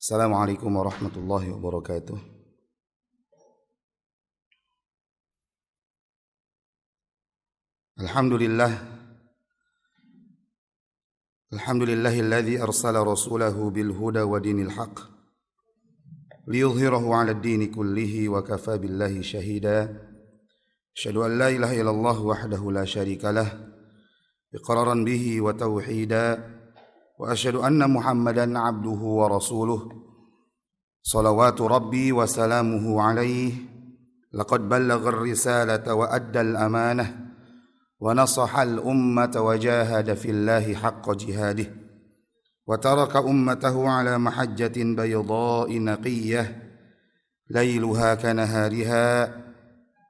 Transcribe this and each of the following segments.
Assalamualaikum warahmatullahi wabarakatuh. Alhamdulillahilladzi arsala rasulahu bil huda wa dinil haqq liyudhhirahu 'alad dini kullihi wa kafa billahi shahida. Asyhadu an la ilaha illallah wahdahu la syarika lah iqraran bihi wa tauhida wa asyhadu anna Muhammadan 'abduhu wa rasuluh. Salawatu rabbi wa salamuhu alaihi laqad ballagha ar-risalata wa adda al-amanah wa nasaha al-ummata wa jahada fillahi haqqa jihadih wa taraka ummatahu ala mahajjatin bayda'i naqiyyah layluha kanahariha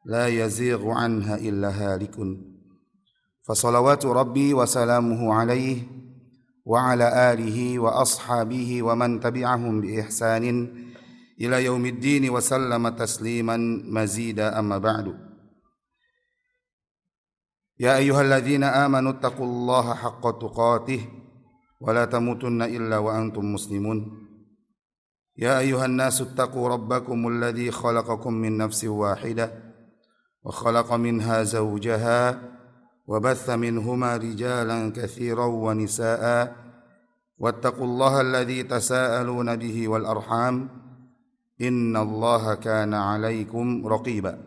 la yazighu anha illa halikun. Fa salawatu rabbi wa salamuhu alaihi wa ala alihi wa ashabihi wa man tabi'ahum bi ihsanin ila yaumiddin wa sallama tasliman mazida amma ba'du. Ya ayyuhalladzina amanu taqullaha haqqa tuqatih wa la tamutunna illa wa antum muslimun. Ya ayyuhan nasu taqu rabbakumul ladzi khalaqakum min nafsin wahidah wa khalaqa minha zawjaha wa batha minhuma rijalan katsiran wa nisaa'a wattaqullaha alladzi tasaaluna bihi wal arham innallaha kana 'alaikum raqiba.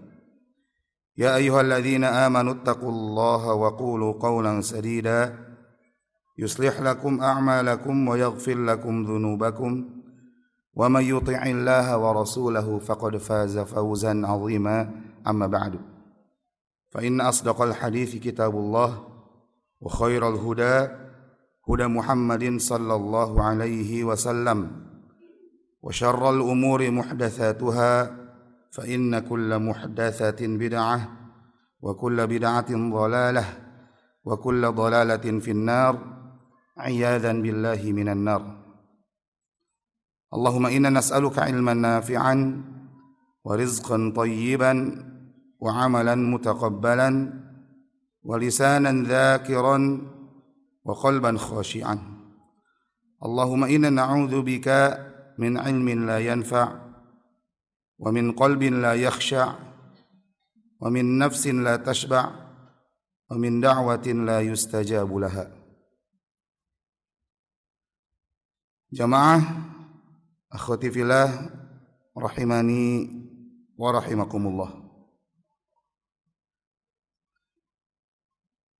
Ya ayyuhalladzina amanu taqullaha wa qulu qawlan sadida yuslih lakum a'malakum wa yaghfir lakum dhunubakum wa man yuti'illaha wa rasulahu faqad faza fawzan 'azima. Amma ba'du. Fa inna asdaqal hadithi kitabullah wa khairal huda huda Muhammadin sallallahu alaihi wasallam wa syarral umuri muhdatsatuha fa inna kulla muhdatsatin bid'ah wa kulla bid'atin dhalalah wa kulla dhalalatin finnar a'yadzan billahi minan nar. Allahumma inna nas'aluka ilman nafi'an wa rizqan thayyiban wa 'amalan mutaqabbalan wa lisanan dzakiran wa qalban khashi'an. Allahumma inna na'udzu bika min ilmin la yanfa' wa min qalbin la yakhsha' wa min nafsin la tashba' wa min da'watin la yustajabu laha. Jamaah akhwati fillah rahimani wa rahimakumullah.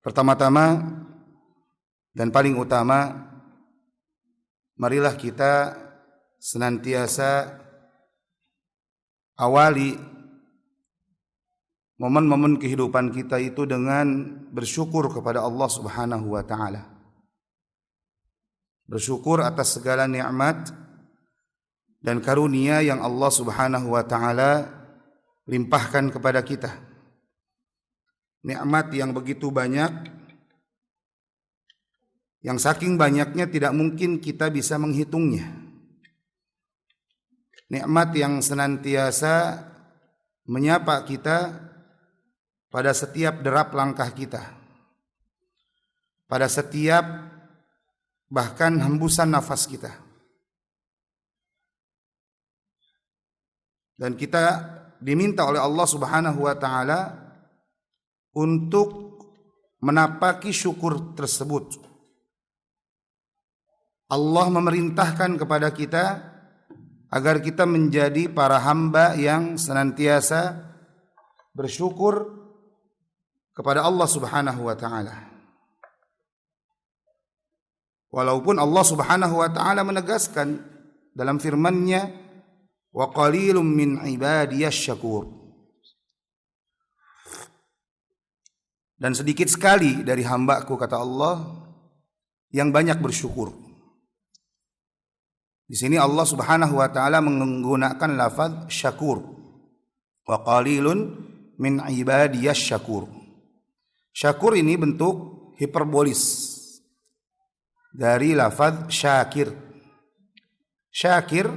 Pertama-tama dan paling utama, marilah kita senantiasa awali momen-momen kehidupan kita itu dengan bersyukur kepada Allah Subhanahu wa taala. Bersyukur atas segala nikmat dan karunia yang Allah Subhanahu wa taala limpahkan kepada kita. Nikmat yang begitu banyak, yang saking banyaknya tidak mungkin kita bisa menghitungnya. Nikmat yang senantiasa menyapa kita pada setiap derap langkah kita, pada setiap bahkan hembusan nafas kita. Dan kita diminta oleh Allah Subhanahu wa taala untuk menapaki syukur tersebut. Allah memerintahkan kepada kita agar kita menjadi para hamba yang senantiasa bersyukur kepada Allah Subhanahu wa taala. Walaupun Allah Subhanahu wa taala menegaskan dalam firman-Nya, wa qalilum min ibadiyasy syakur. Dan sedikit sekali dari hamba-Ku, kata Allah, yang banyak bersyukur. Di sini Allah Subhanahu wa taala menggunakan lafaz syakur. Wa qalilun min ibadiyasy syakur. Syakur ini bentuk hiperbolis dari lafaz syakir. Syakir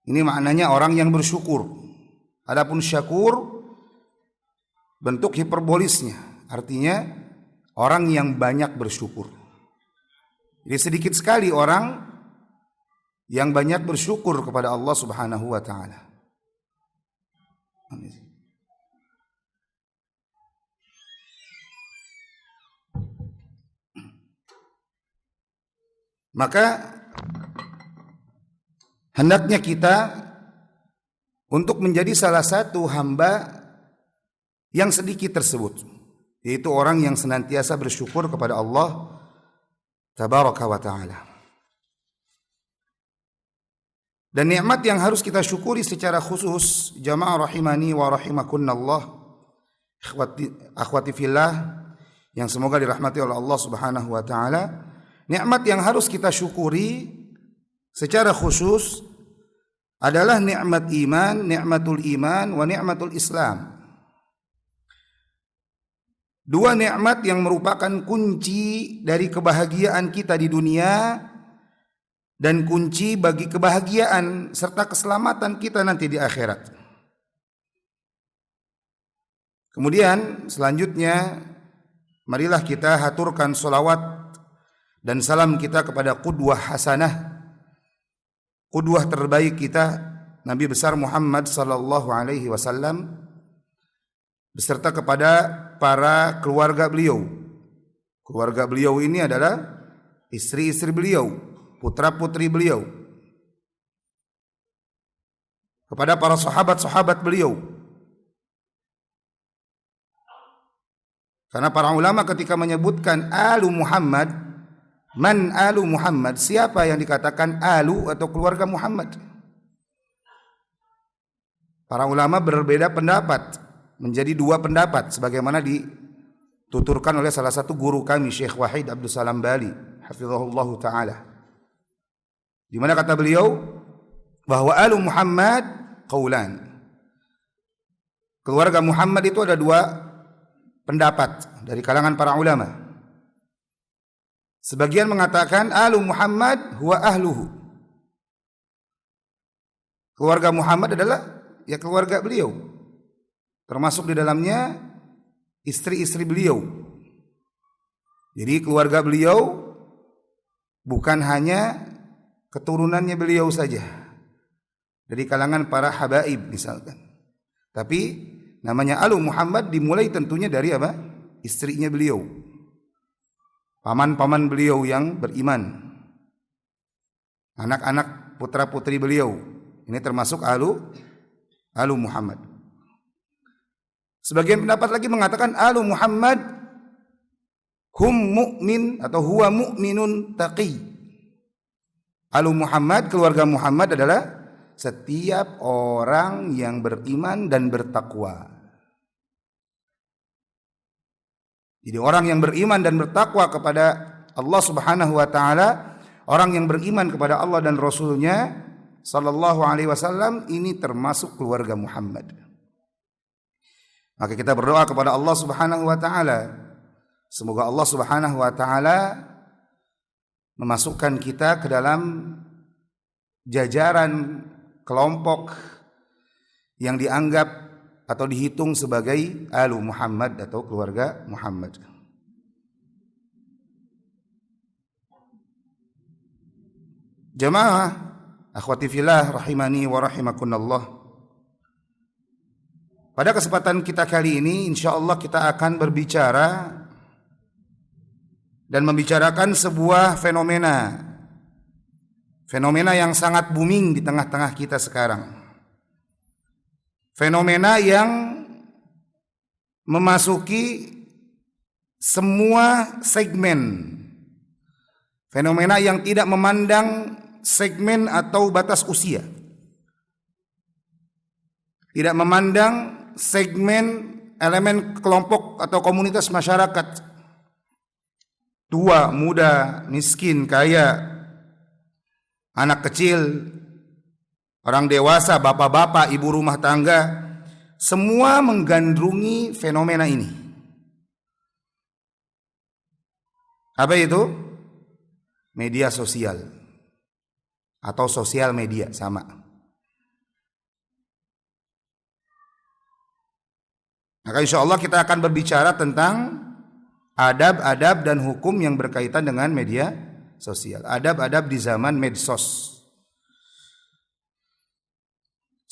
ini maknanya orang yang bersyukur. Adapun syakur bentuk hiperbolisnya, artinya orang yang banyak bersyukur. Jadi sedikit sekali orang yang banyak bersyukur kepada Allah Subhanahu wa taala. Maka hendaknya kita untuk menjadi salah satu hamba yang sedikit tersebut, yaitu orang yang senantiasa bersyukur kepada Allah Tabaraka wa ta'ala. Dan nikmat yang harus kita syukuri secara khusus, jamaah rahimani wa rahimakunallah, akhwati fillah yang semoga dirahmati oleh Allah Subhanahu wa taala, nikmat yang harus kita syukuri secara khusus adalah nikmat iman, nikmatul iman wa nikmatul Islam. Dua nikmat yang merupakan kunci dari kebahagiaan kita di dunia dan kunci bagi kebahagiaan serta keselamatan kita nanti di akhirat. Kemudian selanjutnya marilah kita haturkan salawat dan salam kita kepada qudwah hasanah, qudwah terbaik kita, Nabi besar Muhammad sallallahu alaihi wasallam, beserta kepada para keluarga beliau. Keluarga beliau ini adalah istri-istri beliau, putra-putri beliau, kepada para sahabat-sahabat beliau. Karena para ulama ketika menyebutkan alu Muhammad, man alu Muhammad, siapa yang dikatakan alu atau keluarga Muhammad? Para ulama berbeda pendapat, menjadi dua pendapat sebagaimana dituturkan oleh salah satu guru kami Syekh Wahid Abdul Salam Bali hafizahullah taala, di mana kata beliau bahwa alu Muhammad qaulan, keluarga Muhammad itu ada dua pendapat dari kalangan para ulama. Sebagian mengatakan alu Muhammad huwa ahluhu, keluarga Muhammad adalah ya keluarga beliau, termasuk di dalamnya istri-istri beliau. Jadi keluarga beliau bukan hanya keturunannya beliau saja dari kalangan para habaib misalkan, tapi namanya alu Muhammad dimulai tentunya dari apa? Istrinya beliau, paman-paman beliau yang beriman, anak-anak putra-putri beliau. Ini termasuk alu Muhammad. Sebagian pendapat lagi mengatakan alu Muhammad hum mu'min atau huwa mu'minun taqi. Alu Muhammad, keluarga Muhammad adalah setiap orang yang beriman dan bertakwa. Jadi orang yang beriman dan bertakwa kepada Allah Subhanahu wa taala, orang yang beriman kepada Allah dan Rasulnya sallallahu alaihi wasallam, ini termasuk keluarga Muhammad. Maka kita berdoa kepada Allah Subhanahu wa taala, semoga Allah Subhanahu wa taala memasukkan kita ke dalam jajaran kelompok yang dianggap atau dihitung sebagai alu Muhammad atau keluarga Muhammad. Jamaah akhwati fillah rahimani wa rahimakunallah. Pada kesempatan kita kali ini insyaallah kita akan berbicara dan membicarakan sebuah fenomena yang sangat booming di tengah-tengah kita sekarang. Fenomena yang memasuki semua segmen. Fenomena yang tidak memandang segmen atau batas usia. Tidak memandang segmen, elemen kelompok atau komunitas masyarakat. Tua, muda, miskin, kaya, anak kecil, orang dewasa, bapak-bapak, ibu rumah tangga, semua menggandrungi fenomena ini. Apa itu? Media sosial atau sosial media, sama. Maka insya Allah kita akan berbicara tentang adab-adab dan hukum yang berkaitan dengan media sosial. Adab-adab di zaman medsos.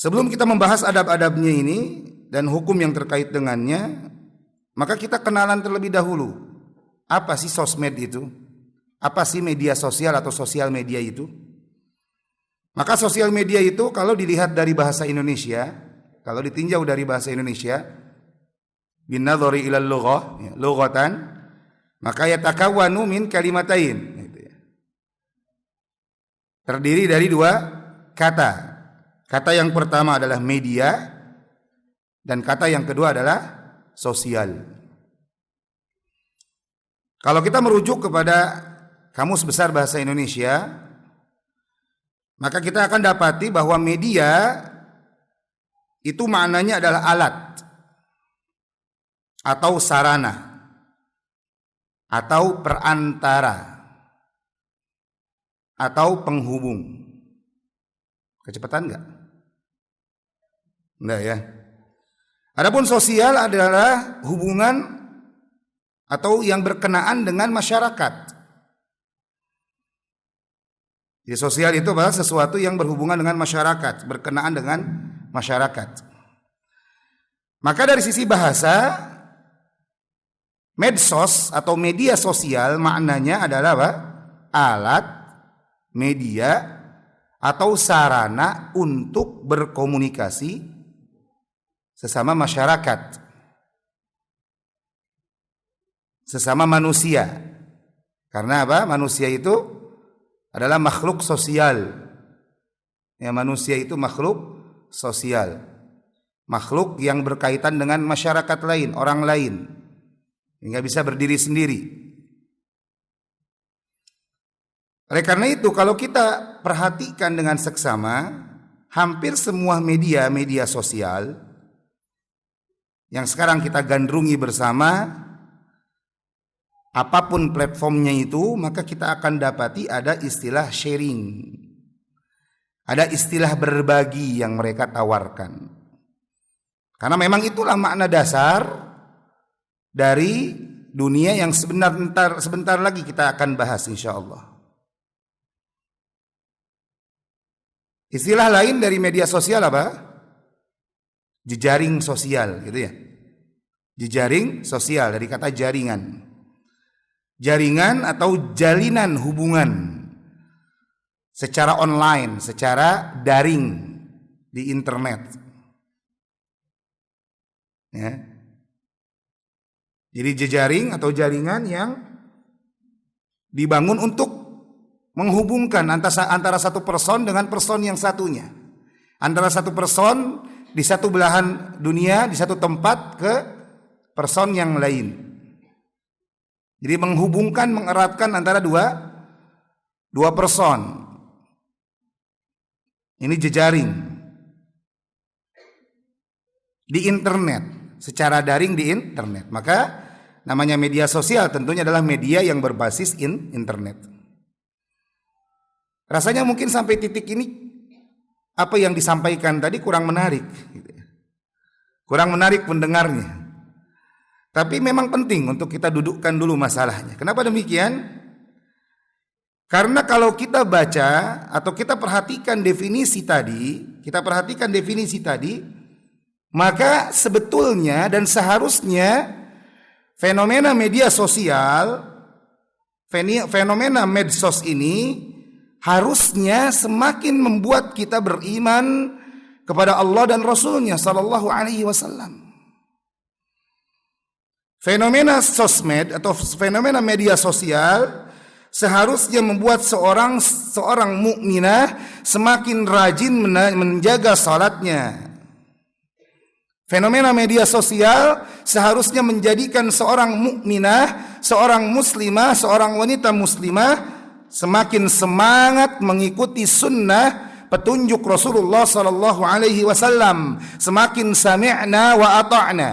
Sebelum kita membahas adab-adabnya ini dan hukum yang terkait dengannya, maka kita kenalan terlebih dahulu. Apa sih sosmed itu? Apa sih media sosial atau sosial media itu? Maka sosial media itu kalau dilihat dari bahasa Indonesia, kalau ditinjau dari bahasa Indonesia, bin nadhari ila lughah, lughatan, maka yatakawwanu min kalimatain, gitu ya. Terdiri dari dua kata. Kata yang pertama adalah media dan kata yang kedua adalah sosial. Kalau kita merujuk kepada Kamus Besar Bahasa Indonesia, maka kita akan dapati bahwa media itu maknanya adalah alat atau sarana atau perantara atau penghubung. Kecepatan enggak? Enggak ya. Adapun sosial adalah hubungan atau yang berkenaan dengan masyarakat. Jadi sosial itu adalah sesuatu yang berhubungan dengan masyarakat, berkenaan dengan masyarakat. Maka dari sisi bahasa, medsos atau media sosial maknanya adalah apa? Alat, media, atau sarana untuk berkomunikasi sesama masyarakat, sesama manusia. Karena apa? Manusia itu adalah makhluk sosial. Ya, manusia itu makhluk sosial. Makhluk yang berkaitan dengan masyarakat lain, orang lain. Nggak bisa berdiri sendiri. Oleh karena itu, kalau kita perhatikan dengan seksama, hampir semua media sosial yang sekarang kita gandrungi bersama, apapun platformnya itu, maka kita akan dapati ada istilah sharing. Ada istilah berbagi yang mereka tawarkan. Karena memang itulah makna dasar dari dunia yang sebentar lagi kita akan bahas insyaallah. Istilah lain dari media sosial apa? Jejaring sosial, gitu ya. Jejaring sosial dari kata jaringan. Jaringan atau jalinan hubungan secara online, secara daring di internet. Ya. Jadi jejaring atau jaringan yang dibangun untuk menghubungkan antara satu person dengan person yang satunya. Antara satu person di satu belahan dunia, di satu tempat ke person yang lain. Jadi menghubungkan, mengeratkan antara dua person. Ini jejaring. Di internet, secara daring di internet. Maka namanya media sosial tentunya adalah media yang berbasis internet. Rasanya mungkin sampai titik ini apa yang disampaikan tadi kurang menarik, kurang menarik pendengarnya. Tapi memang penting untuk kita dudukkan dulu masalahnya. Kenapa demikian? Karena kalau kita baca atau kita perhatikan definisi tadi, maka sebetulnya dan seharusnya fenomena media sosial, fenomena medsos ini harusnya semakin membuat kita beriman kepada Allah dan Rasulnya sallallahu alaihi wasallam. Fenomena sosmed atau fenomena media sosial seharusnya membuat seorang mukminah semakin rajin menjaga salatnya. Fenomena media sosial seharusnya menjadikan seorang mukminah, seorang muslimah, seorang wanita muslimah semakin semangat mengikuti sunnah petunjuk Rasulullah sallallahu alaihi wasallam, semakin sami'na wa ata'na.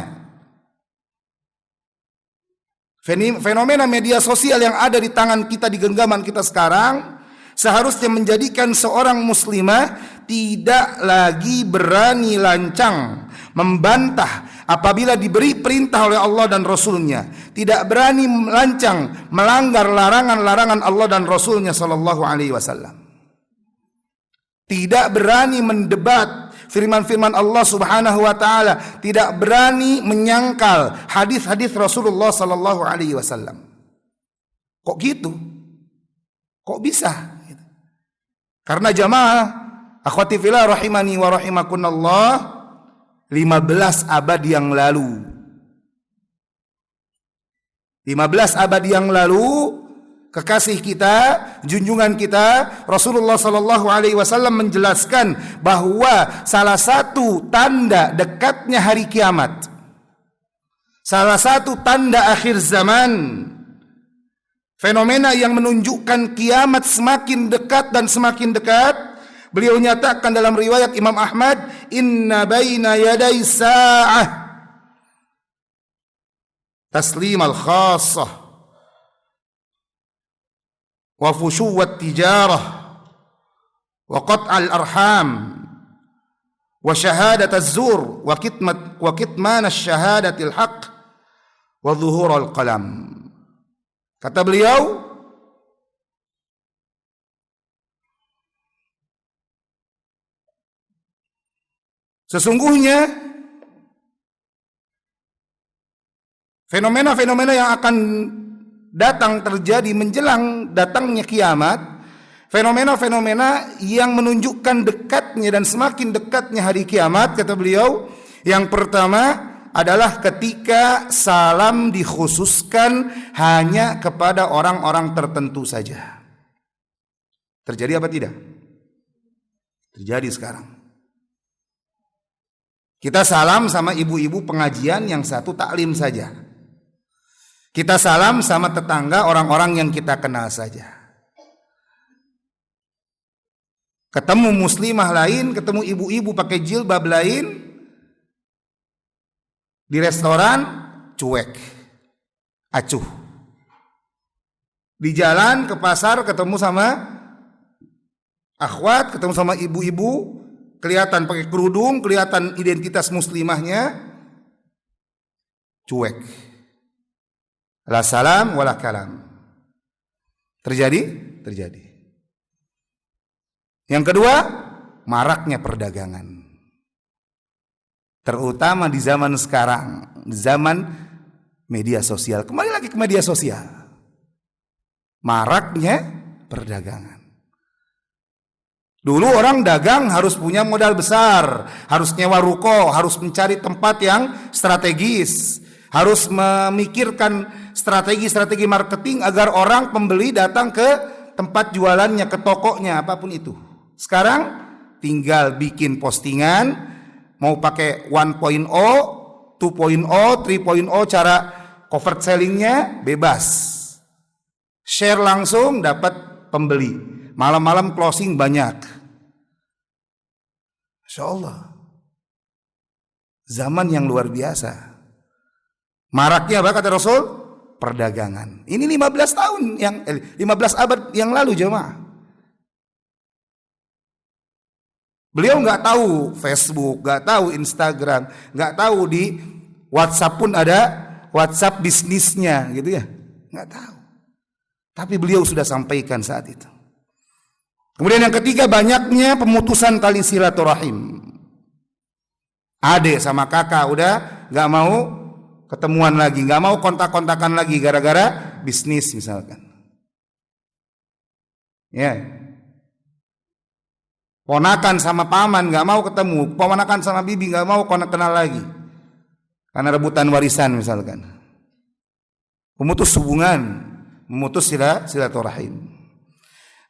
Fenomena media sosial yang ada di tangan kita, di genggaman kita sekarang, seharusnya menjadikan seorang muslimah tidak lagi berani lancang membantah apabila diberi perintah oleh Allah dan Rasulnya, tidak berani lancang melanggar larangan-larangan Allah dan Rasulnya sallallahu alaihi wasallam, tidak berani mendebat firman-firman Allah Subhanahu wa taala, tidak berani menyangkal hadis-hadis Rasulullah sallallahu alaihi wasallam. Kok gitu? Kok bisa? Karena jamaah akhwati fillah rahimani wa rahimakumullah, 15 abad yang lalu 15 abad yang lalu kekasih kita, junjungan kita Rasulullah sallallahu alaihi wasallam menjelaskan bahwa salah satu tanda dekatnya hari kiamat, salah satu tanda akhir zaman, fenomena yang menunjukkan kiamat semakin dekat dan semakin dekat, beliau nyatakan dalam riwayat Imam Ahmad, inna baina yaday sa'ah taslim al-khassah wa fushuwat tijarah wa qat'al arham wa syahadat az-zur wa kitman asy-syahadatil haqq wa dhuhur al-qalam. Kata beliau, sesungguhnya fenomena-fenomena yang akan datang terjadi menjelang datangnya kiamat, fenomena-fenomena yang menunjukkan dekatnya dan semakin dekatnya hari kiamat, kata beliau, yang pertama adalah ketika salam dikhususkan hanya kepada orang-orang tertentu saja. Terjadi apa tidak? Terjadi sekarang. Kita salam sama ibu-ibu pengajian, yang satu taklim saja. Kita salam sama tetangga, orang-orang yang kita kenal saja. Ketemu muslimah lain, ketemu ibu-ibu pakai jilbab lain, di restoran cuek, acuh. Di jalan ke pasar ketemu sama akhwat, ketemu sama ibu-ibu, kelihatan pakai kerudung, kelihatan identitas muslimahnya, cuek. La salam wala kalam. Terjadi? Terjadi. Yang kedua, maraknya perdagangan. Terutama di zaman sekarang, zaman media sosial. Kembali lagi ke media sosial. Maraknya perdagangan. Dulu orang dagang harus punya modal besar, harus nyewa ruko, harus mencari tempat yang strategis, harus memikirkan strategi-strategi marketing agar orang pembeli datang ke tempat jualannya, ke tokonya, apapun itu. Sekarang tinggal bikin postingan, mau pakai 1.0, 2.0, 3.0, cara covert sellingnya bebas. Share langsung dapat pembeli. Malam-malam closing banyak. Masya Allah. Zaman yang luar biasa. Maraknya apa kata Rasul? Perdagangan. Ini 15 tahun yang 15 abad yang lalu jemaah. Beliau nggak tahu Facebook, nggak tahu Instagram, nggak tahu di WhatsApp pun ada WhatsApp bisnisnya, gitu ya, nggak tahu. Tapi beliau sudah sampaikan saat itu. Kemudian yang ketiga, banyaknya pemutusan tali silaturahim. Adik sama kakak udah nggak mau ketemuan lagi, nggak mau kontak-kontakan lagi gara-gara bisnis misalkan. Ya. Ponakan sama paman nggak mau ketemu, ponakan sama bibi nggak mau kenal lagi, karena rebutan warisan misalkan. Memutus hubungan, memutus silaturahim.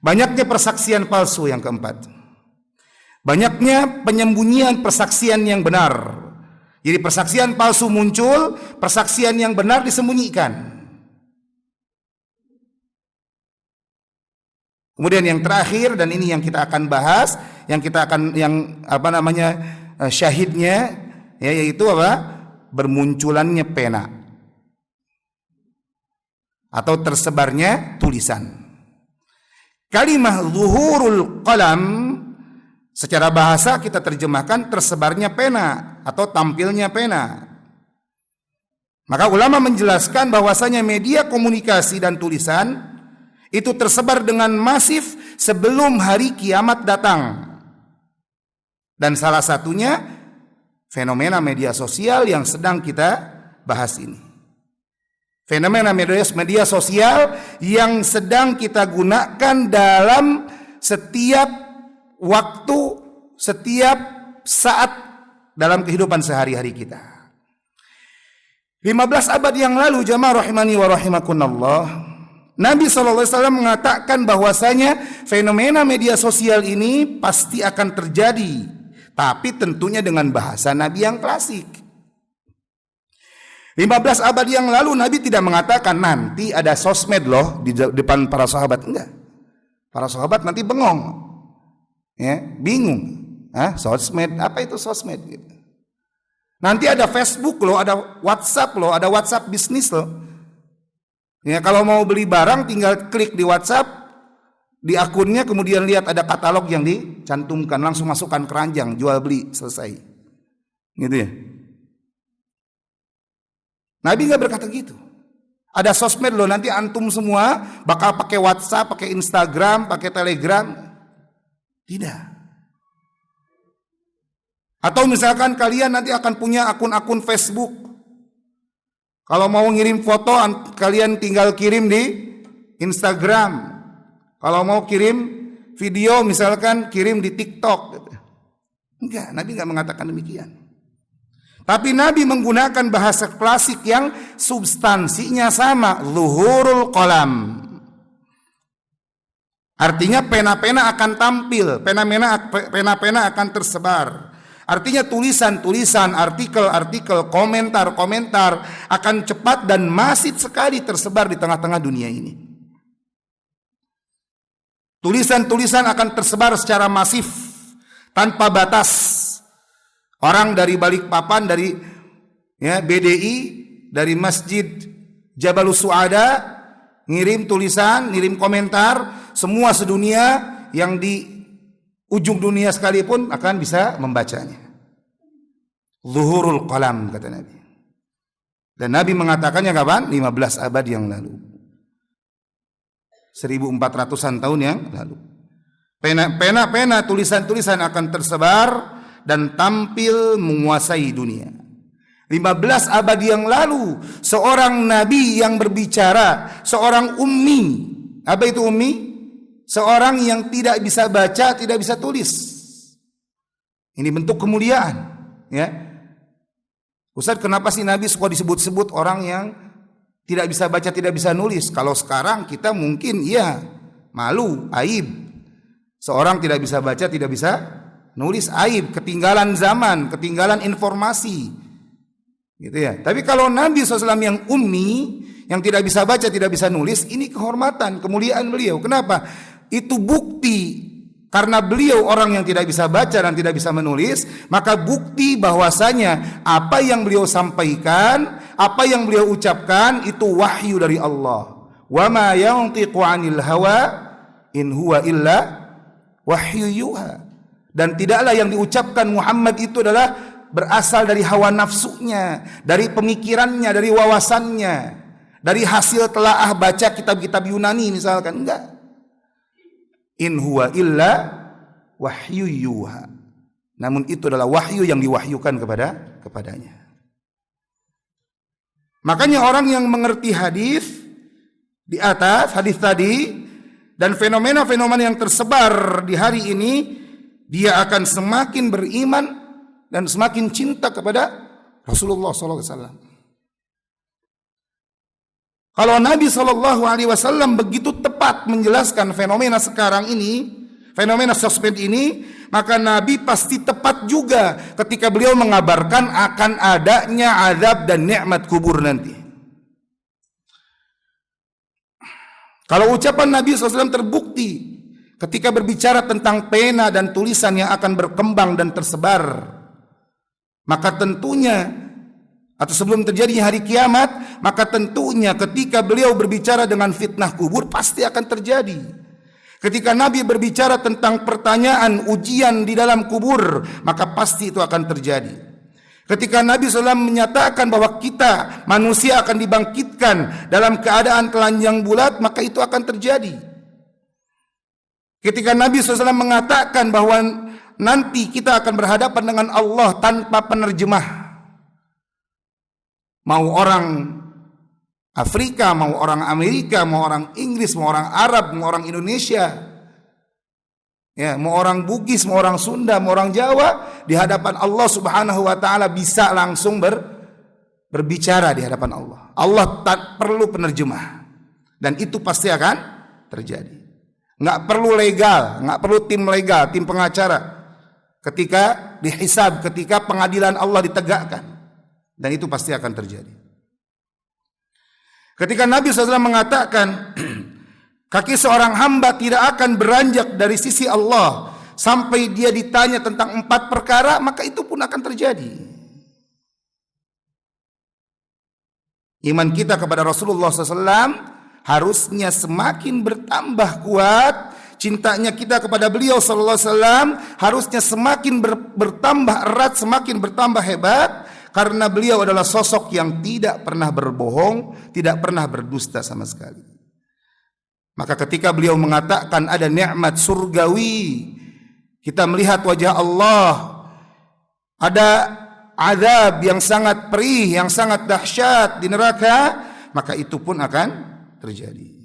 Banyaknya persaksian palsu yang keempat. Banyaknya penyembunyian persaksian yang benar. Jadi persaksian palsu muncul, persaksian yang benar disembunyikan. Kemudian yang terakhir, dan ini yang kita akan bahas, syahidnya, ya, yaitu apa? Bermunculannya pena atau tersebarnya tulisan. Kalimah zuhurul qalam secara bahasa kita terjemahkan tersebarnya pena atau tampilnya pena. Maka ulama menjelaskan bahwasanya media komunikasi dan tulisan itu tersebar dengan masif sebelum hari kiamat datang. Dan salah satunya fenomena media sosial yang sedang kita bahas ini. Fenomena media sosial yang sedang kita gunakan dalam setiap waktu, setiap saat dalam kehidupan sehari-hari kita. 15 abad yang lalu, jamaah rahimani wa rahimakumullah, Nabi SAW mengatakan bahwasanya fenomena media sosial ini pasti akan terjadi, tapi tentunya dengan bahasa Nabi yang klasik. 15 abad yang lalu Nabi tidak mengatakan nanti ada sosmed loh di depan para sahabat. Enggak. Para sahabat nanti bengong. Ya, bingung. Sosmed, apa itu sosmed gitu. Nanti ada Facebook loh, ada WhatsApp loh, ada WhatsApp bisnis loh. Ya, kalau mau beli barang tinggal klik di WhatsApp, di akunnya, kemudian lihat ada katalog yang dicantumkan, langsung masukkan keranjang, jual beli, selesai. Gitu ya. Nabi nggak berkata gitu. Ada sosmed loh, nanti antum semua bakal pakai WhatsApp, pakai Instagram, pakai Telegram. Tidak. Atau misalkan kalian nanti akan punya akun-akun Facebook. Kalau mau ngirim foto, kalian tinggal kirim di Instagram. Kalau mau kirim video, misalkan kirim di TikTok. Enggak, Nabi nggak mengatakan demikian. Tapi Nabi menggunakan bahasa klasik yang substansinya sama, zuhurul qalam. Artinya pena-pena akan tampil, pena-pena akan tersebar. Artinya tulisan-tulisan, artikel-artikel, komentar-komentar akan cepat dan masif sekali tersebar di tengah-tengah dunia ini. Tulisan-tulisan akan tersebar secara masif, tanpa batas. Orang dari Balikpapan, dari BDI, dari Masjid Jabalus Suada, ngirim tulisan, ngirim komentar, semua sedunia yang di ujung dunia sekalipun akan bisa membacanya. Zuhurul qalam, kata Nabi. Dan Nabi mengatakannya kapan? 15 abad yang lalu. 1400-an tahun yang lalu. Pena-pena, tulisan-tulisan akan tersebar dan tampil menguasai dunia. 15 abad yang lalu, seorang nabi yang berbicara, seorang ummi. Apa itu ummi? Seorang yang tidak bisa baca, tidak bisa tulis. Ini bentuk kemuliaan, ya. Ustaz, kenapa sih Nabi suka disebut-sebut orang yang tidak bisa baca, tidak bisa nulis? Kalau sekarang kita mungkin ya malu, aib. Seorang tidak bisa baca, tidak bisa nulis, aib, ketinggalan zaman, ketinggalan informasi, gitu ya. Tapi kalau Nabi SAW yang ummi, yang tidak bisa baca, tidak bisa nulis, ini kehormatan, kemuliaan beliau. Kenapa? Itu bukti, karena beliau orang yang tidak bisa baca dan tidak bisa menulis, maka bukti bahwasanya apa yang beliau sampaikan, apa yang beliau ucapkan itu wahyu dari Allah. Wa ma yantiqu 'anil hawa in huwa illa wahyu yuha. Dan tidaklah yang diucapkan Muhammad itu adalah berasal dari hawa nafsunya, dari pemikirannya, dari wawasannya, dari hasil telaah baca kitab-kitab Yunani misalkan. Enggak. In huwa illa wahyu yuha. Namun itu adalah wahyu yang diwahyukan kepadanya. Makanya orang yang mengerti hadis di atas, hadis tadi, dan fenomena-fenomena yang tersebar di hari ini, dia akan semakin beriman dan semakin cinta kepada Rasulullah SAW. Kalau Nabi SAW begitu tepat menjelaskan fenomena sekarang ini, fenomena sosmed ini, maka Nabi pasti tepat juga ketika beliau mengabarkan akan adanya azab dan nikmat kubur nanti. Kalau ucapan Nabi SAW terbukti ketika berbicara tentang pena dan tulisan yang akan berkembang dan tersebar, maka tentunya, atau sebelum terjadinya hari kiamat, maka tentunya ketika beliau berbicara dengan fitnah kubur pasti akan terjadi. Ketika Nabi berbicara tentang pertanyaan ujian di dalam kubur, maka pasti itu akan terjadi. Ketika Nabi SAW menyatakan bahwa kita manusia akan dibangkitkan dalam keadaan telanjang bulat, maka itu akan terjadi. Ketika Nabi SAW mengatakan bahwa nanti kita akan berhadapan dengan Allah tanpa penerjemah. Mau orang Afrika, mau orang Amerika, mau orang Inggris, mau orang Arab, mau orang Indonesia, ya, mau orang Bugis, mau orang Sunda, mau orang Jawa, di hadapan Allah Subhanahu wa taala bisa langsung berbicara di hadapan Allah. Allah tak perlu penerjemah. Dan itu pasti akan terjadi. Nggak perlu legal, nggak perlu tim legal, tim pengacara. Ketika dihisab, ketika pengadilan Allah ditegakkan. Dan itu pasti akan terjadi. Ketika Nabi SAW mengatakan, kaki seorang hamba tidak akan beranjak dari sisi Allah sampai dia ditanya tentang 4 perkara, maka itu pun akan terjadi. Iman kita kepada Rasulullah SAW harusnya semakin bertambah kuat. Cintanya kita kepada beliau sallallahu alaihi wasallam harusnya semakin bertambah erat, semakin bertambah hebat, karena beliau adalah sosok yang tidak pernah berbohong, tidak pernah berdusta sama sekali. Maka ketika beliau mengatakan ada nikmat surgawi, kita melihat wajah Allah, ada azab yang sangat perih, yang sangat dahsyat di neraka, maka itu pun akan terjadi.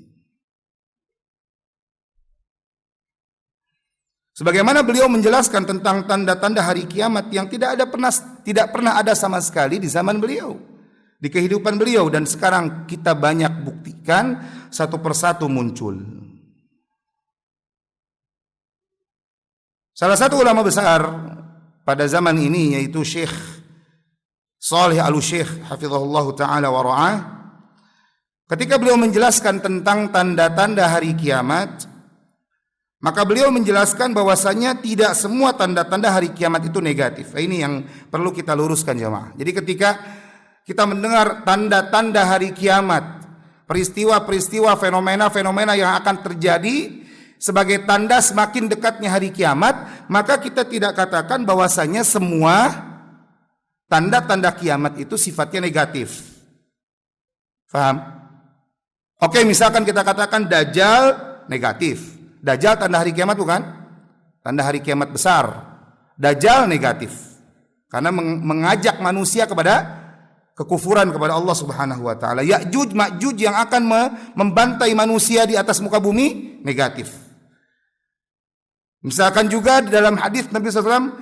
Sebagaimana beliau menjelaskan tentang tanda-tanda hari kiamat yang tidak pernah ada sama sekali di zaman beliau, di kehidupan beliau, dan sekarang kita banyak buktikan satu persatu muncul. Salah satu ulama besar pada zaman ini yaitu Syekh Shalih Al-Syekh hafizahullah taala wa ra'ah, ketika beliau menjelaskan tentang tanda-tanda hari kiamat, maka beliau menjelaskan bahwasanya tidak semua tanda-tanda hari kiamat itu negatif. Ini yang perlu kita luruskan jemaah. Jadi ketika kita mendengar tanda-tanda hari kiamat, peristiwa-peristiwa, fenomena-fenomena yang akan terjadi sebagai tanda semakin dekatnya hari kiamat, maka kita tidak katakan bahwasanya semua tanda-tanda kiamat itu sifatnya negatif. Faham? Oke, misalkan kita katakan Dajjal negatif. Dajjal tanda hari kiamat bukan? Tanda hari kiamat besar. Dajjal negatif. Karena mengajak manusia kepada kekufuran kepada Allah Subhanahu wa taala. Ya'juj Ma'juj yang akan membantai manusia di atas muka bumi negatif. Misalkan juga di dalam hadis Nabi SAW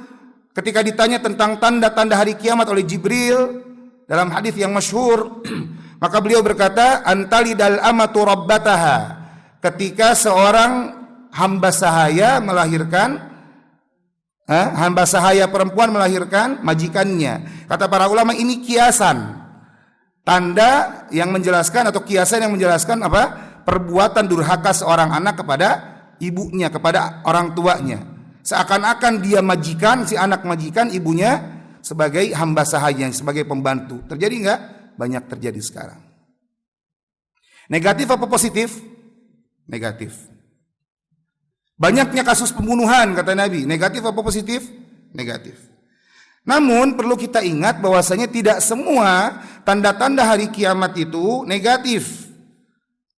ketika ditanya tentang tanda-tanda hari kiamat oleh Jibril dalam hadis yang masyhur, maka beliau berkata, antalidal amatu rabbataha. Ketika seorang hamba sahaya melahirkan, hamba sahaya perempuan melahirkan majikannya. Kata para ulama ini kiasan, tanda yang menjelaskan atau kiasan yang menjelaskan apa? Perbuatan durhaka seorang anak kepada ibunya, kepada orang tuanya. Seakan-akan dia majikan, si anak majikan, ibunya sebagai hamba sahaya, sebagai pembantu. Terjadi enggak? Banyak terjadi sekarang. Negatif apa positif? Negatif. Banyaknya kasus pembunuhan kata Nabi, negatif apa positif? Negatif. Namun perlu kita ingat bahwasanya tidak semua tanda-tanda hari kiamat itu negatif.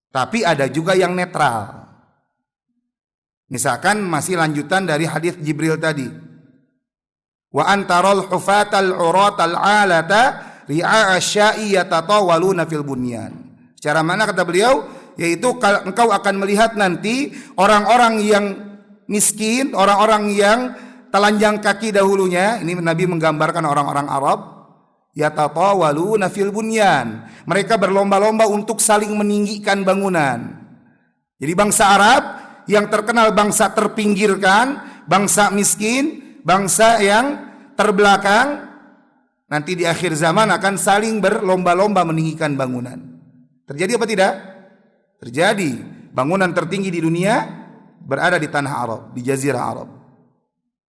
Tapi ada juga yang netral. Misalkan masih lanjutan dari hadis Jibril tadi. Wa antarul hufatal uratal alata ri'a asya'i yatatawaluna fil bunyan. Secara mana kata beliau? Yaitu engkau akan melihat nanti orang-orang yang miskin, orang-orang yang telanjang kaki dahulunya. Ini Nabi menggambarkan orang-orang Arab. Yatatawaluna fil bunyan. Mereka berlomba-lomba untuk saling meninggikan bangunan. Jadi bangsa Arab yang terkenal bangsa terpinggirkan, bangsa miskin, bangsa yang terbelakang, nanti di akhir zaman akan saling berlomba-lomba meninggikan bangunan. Terjadi apa tidak? Terjadi. Bangunan tertinggi di dunia berada di tanah Arab, di Jazirah Arab.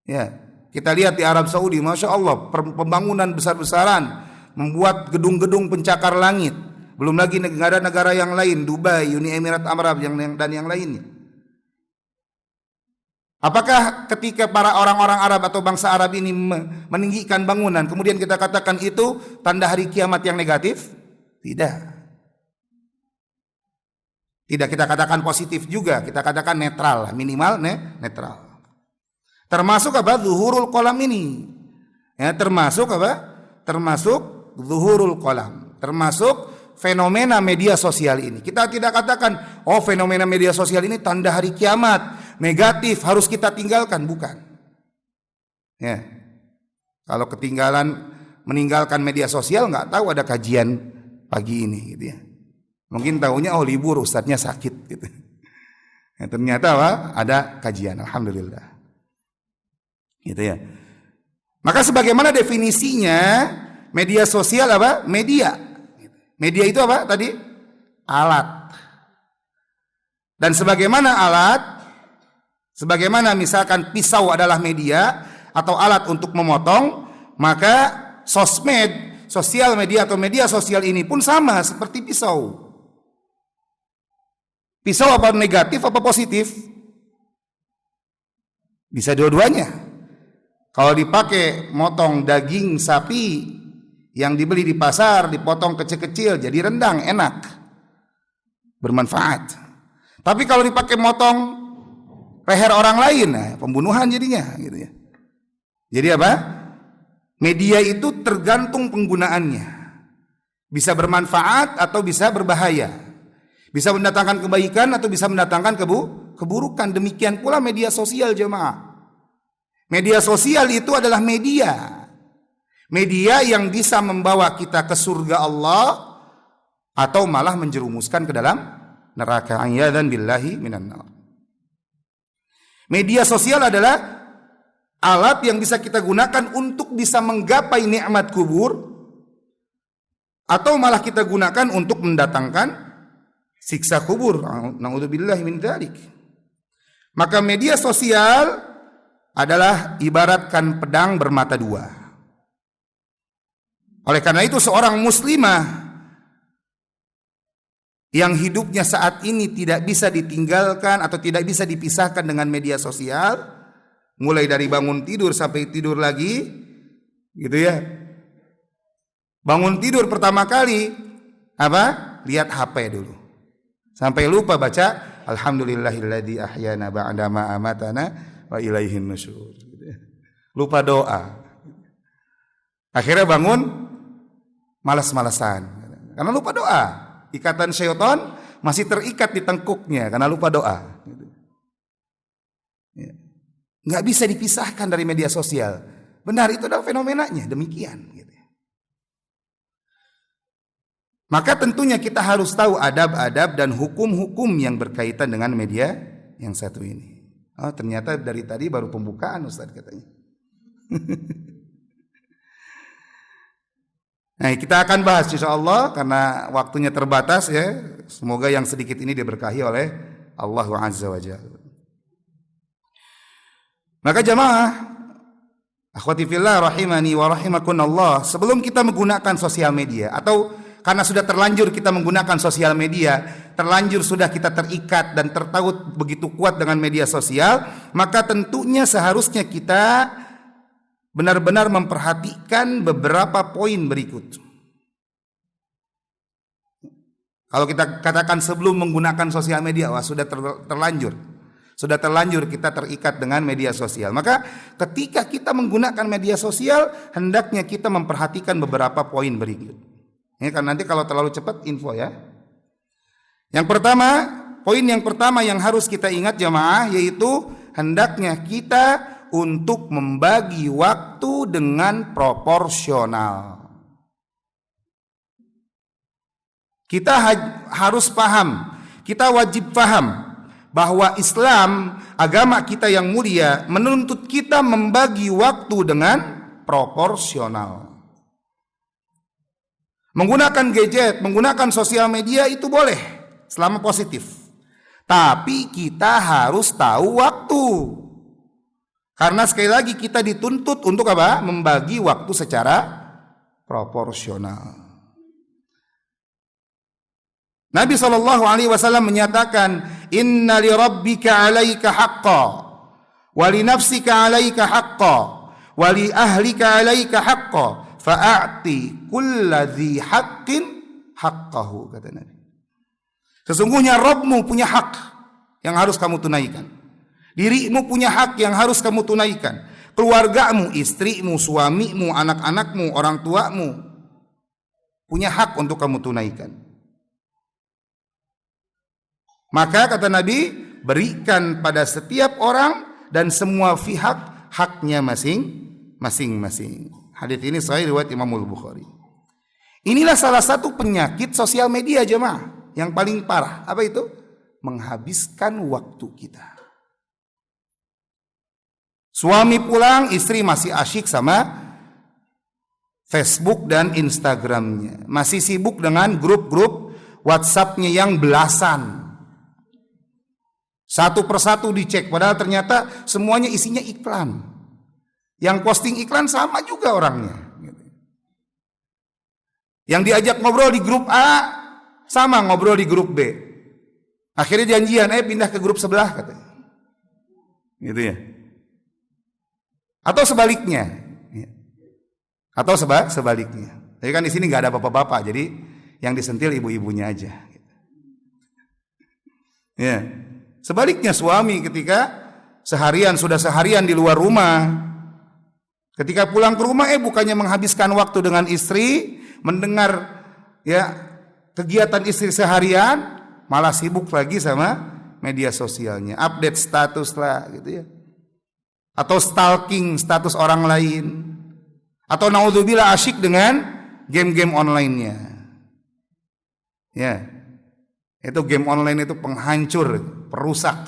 Ya, kita lihat di Arab Saudi, masya Allah, pembangunan besar-besaran, membuat gedung-gedung pencakar langit. Belum lagi negara-negara yang lain, Dubai, Uni Emirat Arab dan yang lainnya. Apakah ketika para orang-orang Arab atau bangsa Arab ini meninggikan bangunan, kemudian kita katakan itu tanda hari kiamat yang negatif? Tidak. Tidak kita katakan positif juga, kita katakan netral, minimal netral. Termasuk apa? Zuhurul qalam ini. Ya, termasuk apa? Termasuk zuhurul qalam. Termasuk fenomena media sosial ini. Kita tidak katakan, oh fenomena media sosial ini tanda hari kiamat, negatif, harus kita tinggalkan, bukan. Ya. Kalau meninggalkan media sosial, nggak tahu ada kajian pagi ini, gitu ya. Mungkin tahunya oh libur, ustadznya sakit, gitu. Ya, ternyata apa? Ada kajian, alhamdulillah. Gitu ya. Maka sebagaimana definisinya media sosial apa? Media. Media itu apa tadi? Alat. Dan sebagaimana alat, sebagaimana misalkan pisau adalah media atau alat untuk memotong, maka sosmed, sosial media atau media sosial ini pun sama seperti pisau. Pisau apa negatif apa positif? Bisa dua-duanya. Kalau dipakai motong daging sapi yang dibeli di pasar, dipotong kecil-kecil jadi rendang, enak, bermanfaat. Tapi kalau dipakai motong leher orang lain, nah, pembunuhan jadinya, gitu ya. Jadi apa? Media itu tergantung penggunaannya. Bisa bermanfaat atau bisa berbahaya. Bisa mendatangkan kebaikan atau bisa mendatangkan keburukan. Demikian pula media sosial, jemaah. Media sosial itu adalah media. Media yang bisa membawa kita ke surga Allah atau malah menjerumuskan ke dalam neraka. A'yadzan billahi minan nar. Media sosial adalah alat yang bisa kita gunakan untuk bisa menggapai nikmat kubur atau malah kita gunakan untuk mendatangkan siksa kubur. Na'udzubillahi min dzalik. Maka media sosial adalah ibaratkan pedang bermata dua. Oleh karena itu seorang muslimah yang hidupnya saat ini tidak bisa ditinggalkan atau tidak bisa dipisahkan dengan media sosial, mulai dari bangun tidur sampai tidur lagi, gitu ya. Bangun tidur pertama kali apa? Lihat HP dulu. Sampai lupa baca alhamdulillahilladzi ahyana ba'da ma amatana wa ilaihin nusyur. Lupa doa. Akhirnya bangun malas-malasan karena lupa doa. Ikatan syaitan masih terikat di tengkuknya karena lupa doa. Nggak bisa dipisahkan dari media sosial. Benar, itu adalah fenomenanya demikian. Maka tentunya kita harus tahu adab-adab dan hukum-hukum yang berkaitan dengan media yang satu ini. Oh, ternyata dari tadi baru pembukaan Ustaz katanya. Nah, kita akan bahas insyaallah karena waktunya terbatas ya. Semoga yang sedikit ini diberkahi oleh Allah Azza wa Jalla. Maka jamaah, akhwati fillah rahimani wa rahimakumullah, sebelum kita menggunakan sosial media atau karena sudah terlanjur kita menggunakan sosial media, terlanjur sudah kita terikat dan tertaut begitu kuat dengan media sosial, maka tentunya seharusnya kita benar-benar memperhatikan beberapa poin berikut. Kalau kita katakan sebelum menggunakan sosial media, wah sudah terlanjur kita terikat dengan media sosial. Maka ketika kita menggunakan media sosial, hendaknya kita memperhatikan beberapa poin berikut. Ini kan nanti kalau terlalu cepat info ya. Poin yang pertama yang harus kita ingat jamaah, yaitu hendaknya kita untuk membagi waktu dengan proporsional. Kita harus paham, kita wajib paham bahwa Islam, agama kita yang mulia, menuntut kita membagi waktu dengan proporsional. Menggunakan gadget, menggunakan sosial media itu boleh selama positif. Tapi kita harus tahu waktu. Karena sekali lagi kita dituntut untuk apa? Membagi waktu secara proporsional. Nabi SAW menyatakan, Inna li rabbika alaika haqqa, wa li nafsika alaika haqqa, wa li ahlika alaika haqqa. Fa'ati kulladzi haqqin haqqahu, kata Nabi. Sesungguhnya Rabbmu punya hak yang harus kamu tunaikan. Dirimu punya hak yang harus kamu tunaikan. Keluargamu, istrimu, suamimu, anak-anakmu, orang tuamu punya hak untuk kamu tunaikan. Maka kata Nabi, berikan pada setiap orang dan semua pihak haknya masing-masing. Hadits ini sahih riwayat Imam Al-Bukhari. Inilah salah satu penyakit sosial media jemaah yang paling parah. Apa itu? Menghabiskan waktu kita. Suami pulang, istri masih asyik sama Facebook dan Instagramnya. Masih sibuk dengan grup-grup WhatsApp-nya yang belasan. Satu persatu dicek, padahal ternyata semuanya isinya iklan. Yang posting iklan sama juga orangnya. Yang diajak ngobrol di grup A, sama ngobrol di grup B. Akhirnya janjian, pindah ke grup sebelah katanya. Gitu ya. Atau sebaliknya. Atau sebaliknya. Jadi kan di sini nggak ada bapak-bapak, jadi yang disentil ibu-ibunya aja. Ya. Sebaliknya suami ketika sudah seharian di luar rumah, ketika pulang ke rumah bukannya menghabiskan waktu dengan istri, mendengar ya kegiatan istri seharian, malah sibuk lagi sama media sosialnya, update status lah gitu ya. Atau stalking status orang lain, atau naudzubillah asyik dengan game-game online-nya. Ya. Itu game online itu penghancur, perusak.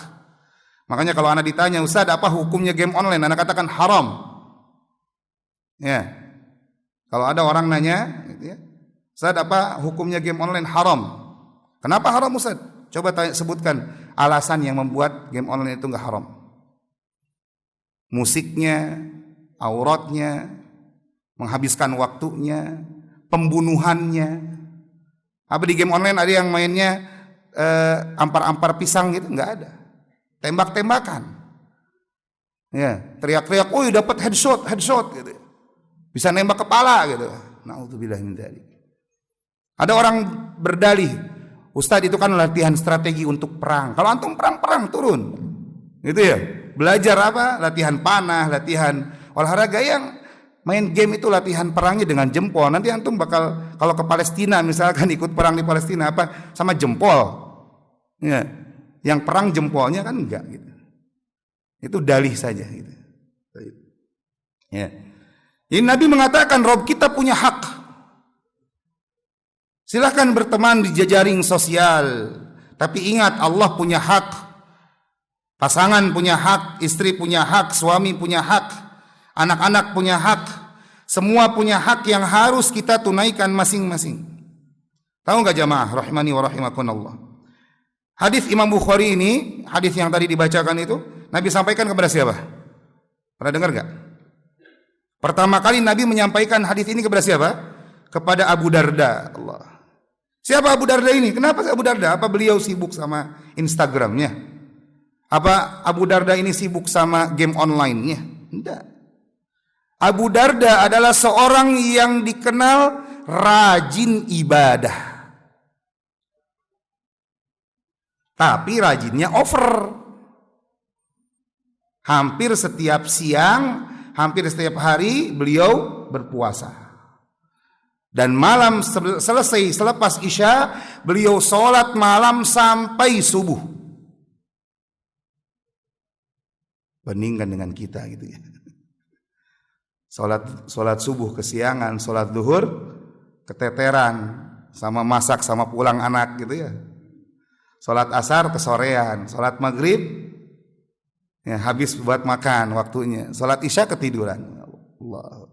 Makanya kalau anak ditanya, "Ustaz, apa hukumnya game online?" Anak katakan haram. Ya. Kalau ada orang nanya gitu ya, "Ustaz, apa hukumnya game online?" Haram. Kenapa haram, Ustaz? Coba sebutkan alasan yang membuat game online itu enggak haram. Musiknya, auratnya, menghabiskan waktunya, pembunuhannya. Apa di game online ada yang mainnya ampar-ampar pisang gitu? Enggak ada. Tembak-tembakan. Ya, teriak-teriak, "Oh, dapat headshot gitu." Bisa nembak kepala gitu. Nauzubillah min dzalik. Ada orang berdalih, "Ustadz, itu kan latihan strategi untuk perang. Kalau antum perang turun." Gitu ya. Belajar apa? Latihan panah, latihan olahraga. Yang main game itu latihan perangnya dengan jempol. Nanti antum bakal kalau ke Palestina misalkan ikut perang di Palestina apa sama jempol. Ya. Yang perang jempolnya kan enggak gitu. Itu dalih saja gitu. Ya. Ini Nabi mengatakan Rob kita punya hak. Silahkan berteman di jejaring sosial, tapi ingat Allah punya hak. Pasangan punya hak, istri punya hak, suami punya hak, anak-anak punya hak. Semua punya hak yang harus kita tunaikan masing-masing. Tahu enggak jamaah rahimani wa rahimakumullah? Hadis Imam Bukhari ini, hadis yang tadi dibacakan itu, Nabi sampaikan kepada siapa? Pernah dengar enggak? Pertama kali Nabi menyampaikan hadis ini kepada siapa? Kepada Abu Darda. Allah. Siapa Abu Darda ini? Kenapa Abu Darda? Apa beliau sibuk sama Instagramnya? Apa Abu Darda ini sibuk sama game online-nya? Tidak. Abu Darda adalah seorang yang dikenal rajin ibadah. Tapi rajinnya over. Hampir setiap siang, hampir setiap hari beliau berpuasa. Dan malam selesai selepas Isya, beliau sholat malam sampai subuh. Bandingkan dengan kita gitu ya. Sholat subuh kesiangan, sholat zuhur keteteran, sama masak sama pulang anak gitu ya. Sholat asar kesorean, sholat maghrib ya, habis buat makan waktunya. Sholat isya ketiduran. Allah.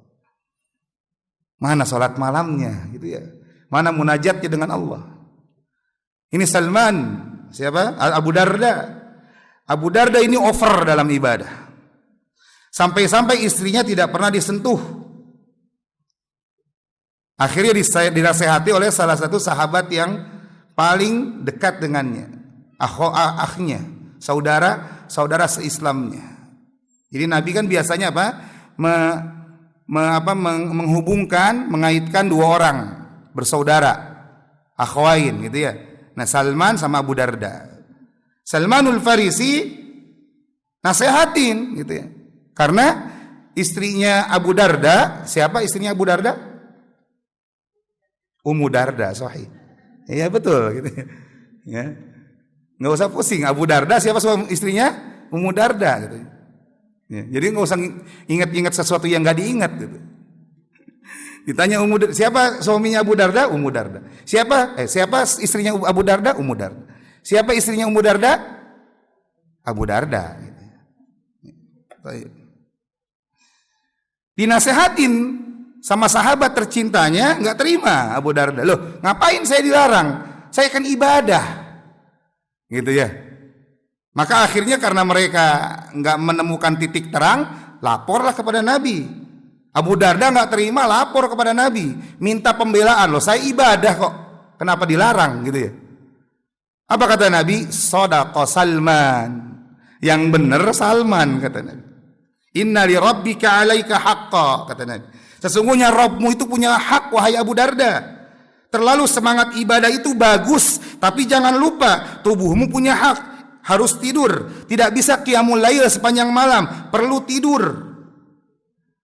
Mana sholat malamnya gitu ya. Mana munajatnya dengan Allah. Ini Salman, siapa? Abu Darda. Abu Darda ini over dalam ibadah. Sampai-sampai istrinya tidak pernah disentuh. Akhirnya dinasehati oleh salah satu sahabat yang paling dekat dengannya. Akhnya, saudara seislamnya. Jadi Nabi kan biasanya menghubungkan, mengaitkan dua orang bersaudara, akhwain gitu ya. Nah, Salman sama Abu Darda. Salmanul Farisi Nasehatin gitu ya. Karena istrinya Abu Darda, siapa istrinya Abu Darda? Ummu Darda, sahih. Iya betul gitu ya. Nggak usah pusing, Abu Darda siapa suami istrinya? Ummu Darda gitu. Ya, jadi nggak usah ingat-ingat sesuatu yang nggak diingat gitu. Ditanya siapa suaminya Abu Darda? Ummu Darda. Siapa istrinya Abu Darda? Ummu Darda. Siapa istrinya Ummu Darda? Abu Darda. Gitu. Dinasehatin sama sahabat tercintanya, nggak terima Abu Darda. Loh, ngapain saya dilarang? Saya kan ibadah, gitu ya. Maka akhirnya karena mereka nggak menemukan titik terang, laporlah kepada Nabi. Abu Darda nggak terima, lapor kepada Nabi, minta pembelaan. Loh, saya ibadah kok, kenapa dilarang, gitu ya? Apa kata Nabi? Shadaqa Salman. Yang benar Salman, kata Nabi. Inna li rabbika 'alaika haqqa, kata Nabi. Sesungguhnya Rabbmu itu punya hak, wahai Abu Darda. Terlalu semangat ibadah itu bagus, tapi jangan lupa tubuhmu punya hak, harus tidur. Tidak bisa qiyamul lail sepanjang malam, perlu tidur.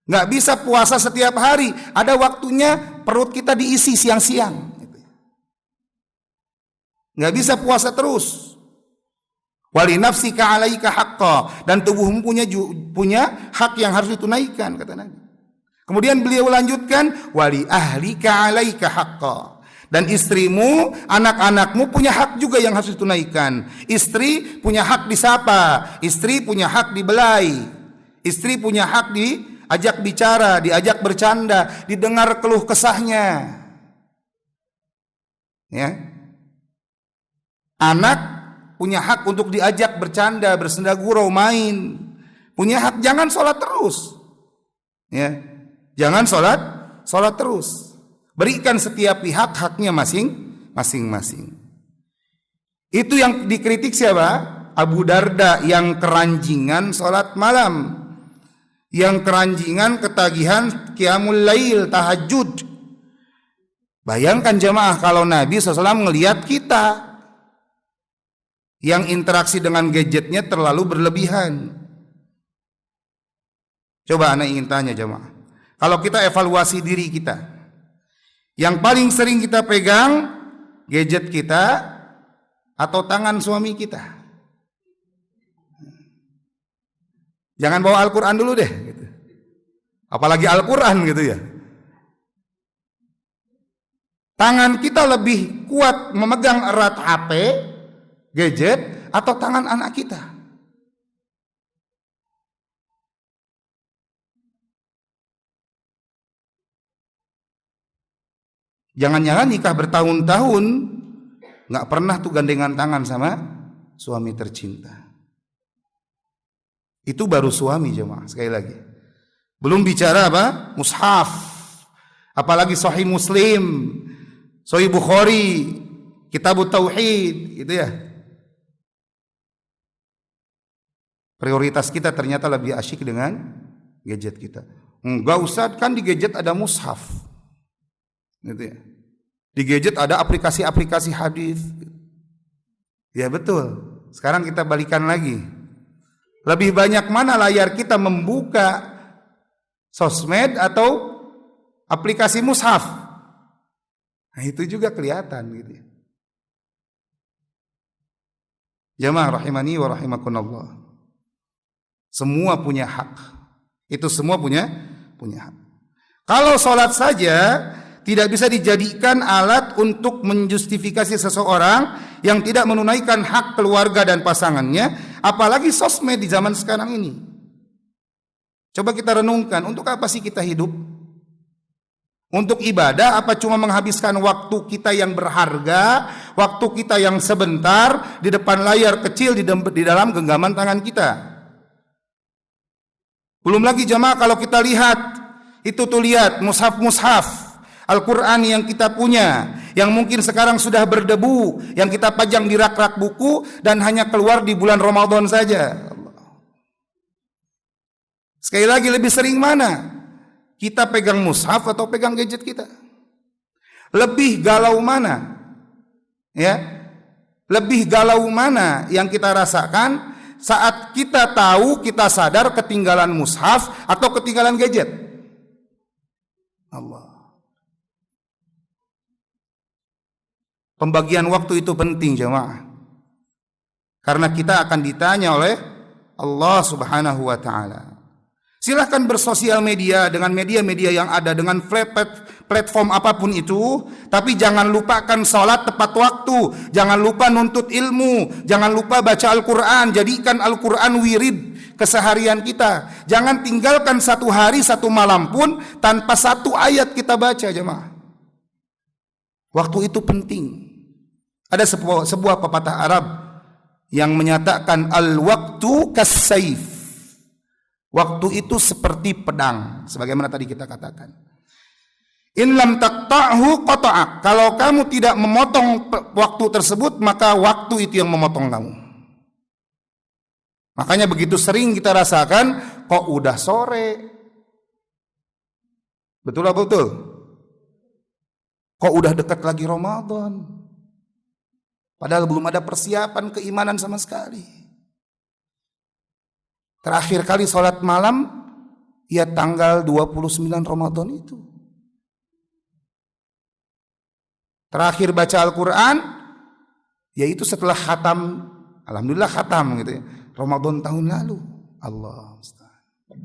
Nggak bisa puasa setiap hari, ada waktunya perut kita diisi siang-siang. Nggak bisa puasa terus. Wali nafsika 'alaika haqqa, dan tubuhmu punya hak yang harus ditunaikan, kata Nabi. Kemudian beliau lanjutkan, wali ahlika 'alaika haqqa, dan istrimu, anak-anakmu punya hak juga yang harus ditunaikan. Istri punya hak disapa, istri punya hak dibelai, istri punya hak diajak bicara, diajak bercanda, didengar keluh kesahnya. Ya. Anak punya hak untuk diajak bercanda, bersenda gurau, main. Punya hak, jangan sholat terus. Ya, jangan sholat terus. Berikan setiap pihak haknya masing-masing. Itu yang dikritik siapa? Abu Darda yang keranjingan sholat malam, yang keranjingan ketagihan qiyamul lail, tahajud. Bayangkan jemaah kalau Nabi SAW ngelihat kita yang interaksi dengan gadgetnya terlalu berlebihan. Coba anak ingin tanya jemaah, kalau kita evaluasi diri kita, yang paling sering kita pegang gadget kita atau tangan suami kita? Jangan bawa Al-Quran dulu deh gitu. Apalagi Al-Quran gitu ya. Tangan kita lebih kuat memegang erat HP, gadget, atau tangan anak kita? Jangan-jangan nikah bertahun-tahun nggak pernah tuh gandengan tangan sama suami tercinta. Itu baru suami jemaah, sekali lagi. Belum bicara apa? Mushaf. Apalagi Sahih Muslim, Sahih Bukhari, Kitabut Tauhid, gitu ya. Prioritas kita ternyata lebih asyik dengan gadget kita. Enggak usah, kan di gadget ada mushaf, gitu ya. Di gadget ada aplikasi-aplikasi hadis. Ya betul. Sekarang kita balikan lagi. Lebih banyak mana layar kita membuka sosmed atau aplikasi mushaf? Nah, itu juga kelihatan gitu ya. Jamaah rahimani wa rahimakumullah. Semua punya hak. Itu semua punya hak. Kalau sholat saja tidak bisa dijadikan alat untuk menjustifikasi seseorang yang tidak menunaikan hak keluarga dan pasangannya, apalagi sosmed di zaman sekarang ini. Coba kita renungkan, untuk apa sih kita hidup? Untuk ibadah apa cuma menghabiskan waktu kita yang berharga, waktu kita yang sebentar di depan layar kecil di dalam genggaman tangan kita? Belum lagi jamaah kalau kita lihat, itu tuh lihat mushaf-mushaf Al-Quran yang kita punya, yang mungkin sekarang sudah berdebu, yang kita pajang di rak-rak buku dan hanya keluar di bulan Ramadan saja. Sekali lagi, lebih sering mana? Kita pegang mushaf atau pegang gadget kita? Lebih galau mana? Ya, lebih galau mana yang kita rasakan? saat kita tahu, kita sadar ketinggalan mushaf atau ketinggalan gadget. Allah. Pembagian waktu itu penting jemaah. Karena kita akan ditanya oleh Allah Subhanahu wa taala. Silahkan bersosial media dengan media-media yang ada, dengan platform apapun itu, tapi jangan lupakan sholat tepat waktu, jangan lupa nuntut ilmu, jangan lupa baca Al-Quran, jadikan Al-Quran wirid keseharian kita. Jangan tinggalkan satu hari, satu malam pun tanpa satu ayat kita baca jemaah. Waktu itu penting. Ada sebuah pepatah Arab yang menyatakan al-waktu kas-saif. Waktu itu seperti pedang, sebagaimana tadi kita katakan. In lam taqta'hu qata'ak. Kalau kamu tidak memotong waktu tersebut, maka waktu itu yang memotong kamu. Makanya begitu sering kita rasakan, kok udah sore. Betul apa betul? Kok udah dekat lagi Ramadan? Padahal belum ada persiapan keimanan sama sekali. Terakhir kali sholat malam, ya tanggal 29 Ramadan itu. Terakhir baca Al-Quran, yaitu setelah khatam, alhamdulillah khatam gitu ya, Ramadan tahun lalu. Allah musta'an.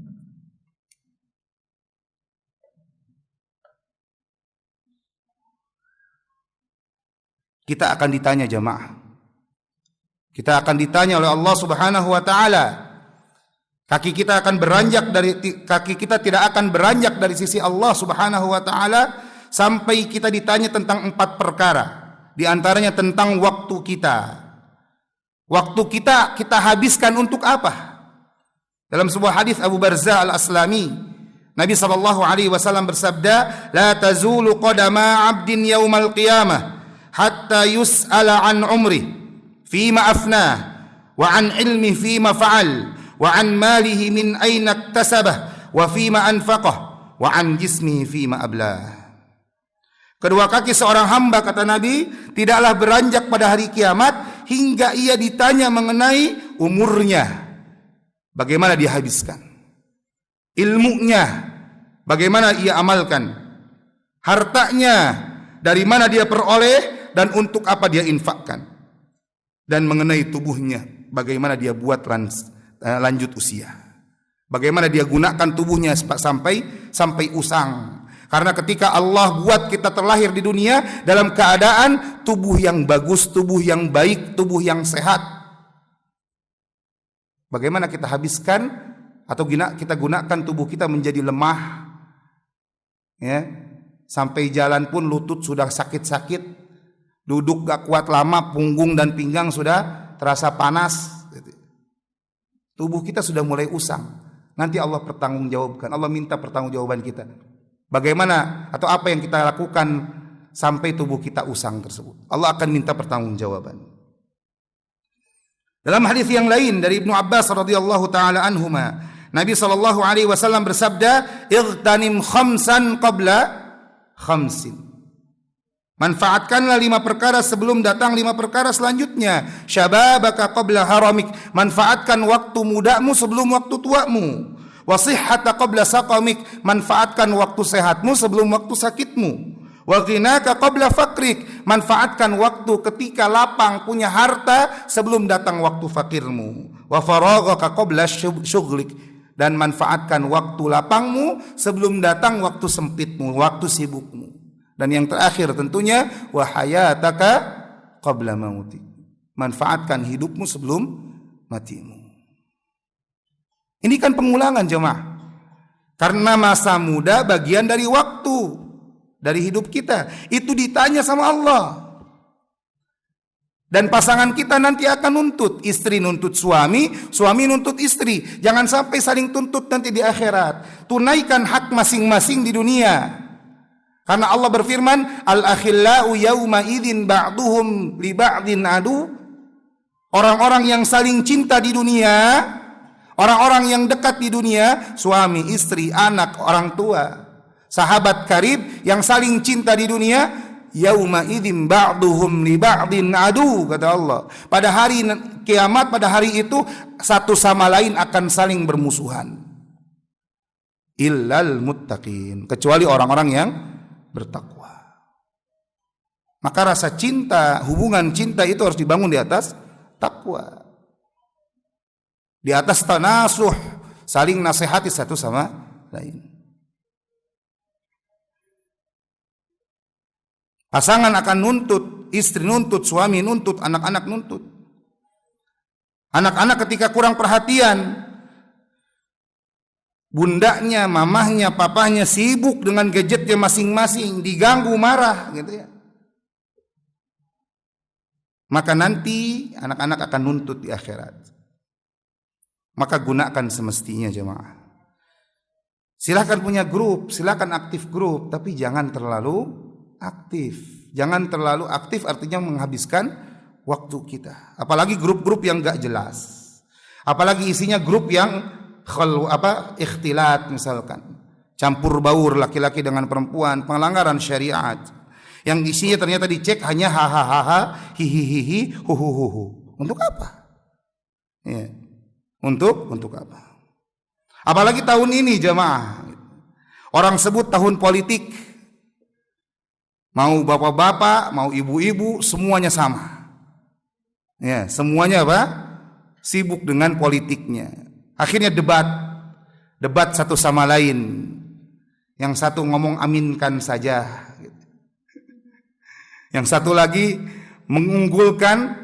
Kita akan ditanya jemaah. Kita akan ditanya oleh Allah Subhanahu wa taala. Kaki kita tidak akan beranjak dari sisi Allah Subhanahu wa taala sampai kita ditanya tentang 4 perkara. Di antaranya tentang waktu kita. Waktu kita habiskan untuk apa? Dalam sebuah hadis Abu Barzah Al-Aslami, Nabi sallallahu alaihi wasallam bersabda, "La tazulu qadama 'abdin yaumal qiyamah hatta yus'ala an umri fima afnah wa an ilmi fima fa'al." Wa an malihi min aina iktasabah wa fima anfaqah wa an jismihi fima ablah. Kedua kaki seorang hamba, kata Nabi, tidaklah beranjak pada hari kiamat hingga ia ditanya mengenai umurnya, bagaimana dia habiskan, ilmunya, bagaimana ia amalkan, hartanya, dari mana dia peroleh dan untuk apa dia infakkan, dan mengenai tubuhnya, bagaimana dia buat lanjut usia. Bagaimana dia gunakan tubuhnya sampai usang. Karena ketika Allah buat kita terlahir di dunia dalam keadaan tubuh yang bagus, tubuh yang baik, tubuh yang sehat. Bagaimana kita habiskan atau kita gunakan tubuh kita menjadi lemah, ya, sampai jalan pun lutut sudah sakit-sakit, duduk gak kuat lama, punggung dan pinggang sudah terasa panas. Tubuh kita sudah mulai usang. Nanti Allah pertanggungjawabkan. Allah minta pertanggungjawaban kita. Bagaimana atau apa yang kita lakukan sampai tubuh kita usang tersebut. Allah akan minta pertanggungjawaban. Dalam hadis yang lain dari Ibnu Abbas radhiyallahu taala anhuma, Nabi sallallahu alaihi wasallam bersabda, "Ightanim khamsan qabla khamsin." Manfaatkanlah 5 perkara sebelum datang 5 perkara selanjutnya. Syababaka qabla haramik. Manfaatkan waktu mudamu sebelum waktu tuamu. Wasihhata qabla saqamik. Manfaatkan waktu sehatmu sebelum waktu sakitmu. Wa ghinaka qabla faqrik. Manfaatkan waktu ketika lapang punya harta sebelum datang waktu fakirmu. Wa faraghaka qabla syughlik. Dan manfaatkan waktu lapangmu sebelum datang waktu sempitmu, waktu sibukmu. Dan yang terakhir tentunya wa hayataka qabla mautik. Manfaatkan hidupmu sebelum matimu. Ini kan pengulangan jemaah. Karena masa muda bagian dari waktu, dari hidup kita. Itu ditanya sama Allah. Dan pasangan kita nanti akan nuntut. Istri nuntut suami, suami nuntut istri. Jangan sampai saling tuntut nanti di akhirat. Tunaikan hak masing-masing di dunia. Karena Allah berfirman, al-akhillau yawma idzin ba'duhum li ba'din adu. Orang-orang yang saling cinta di dunia, orang-orang yang dekat di dunia, suami, istri, anak, orang tua, sahabat karib yang saling cinta di dunia, yauma idzin ba'duhum li ba'din adu, kata Allah. Pada hari kiamat, pada hari itu satu sama lain akan saling bermusuhan. Illal muttaqin, kecuali orang-orang yang bertakwa. Maka rasa cinta, hubungan cinta itu harus dibangun di atas takwa. Di atas tanasuh, saling nasihati satu sama lain. Pasangan akan nuntut, istri nuntut, suami nuntut, anak-anak nuntut. Anak-anak ketika kurang perhatian, bundanya, mamahnya, papahnya sibuk dengan gadgetnya masing-masing, diganggu, marah, gitu ya. Maka nanti anak-anak akan nuntut di akhirat. Maka gunakan semestinya jemaah. Silahkan punya grup, silahkan aktif grup, tapi jangan terlalu aktif. Jangan terlalu aktif artinya menghabiskan waktu kita. Apalagi grup-grup yang gak jelas. Apalagi isinya grup yang ikhtilat misalkan. Campur baur laki-laki dengan perempuan, pelanggaran syariat. Yang isinya ternyata dicek hanya hahaha, hihihihi, huhuhuhu. Untuk apa? Ya. Untuk apa? Apalagi tahun ini jemaah. Orang sebut tahun politik. Mau bapak-bapak, mau ibu-ibu, semuanya sama. Ya, semuanya apa? Sibuk dengan politiknya. Akhirnya debat satu sama lain. Yang satu ngomong aminkan saja. Yang satu lagi mengunggulkan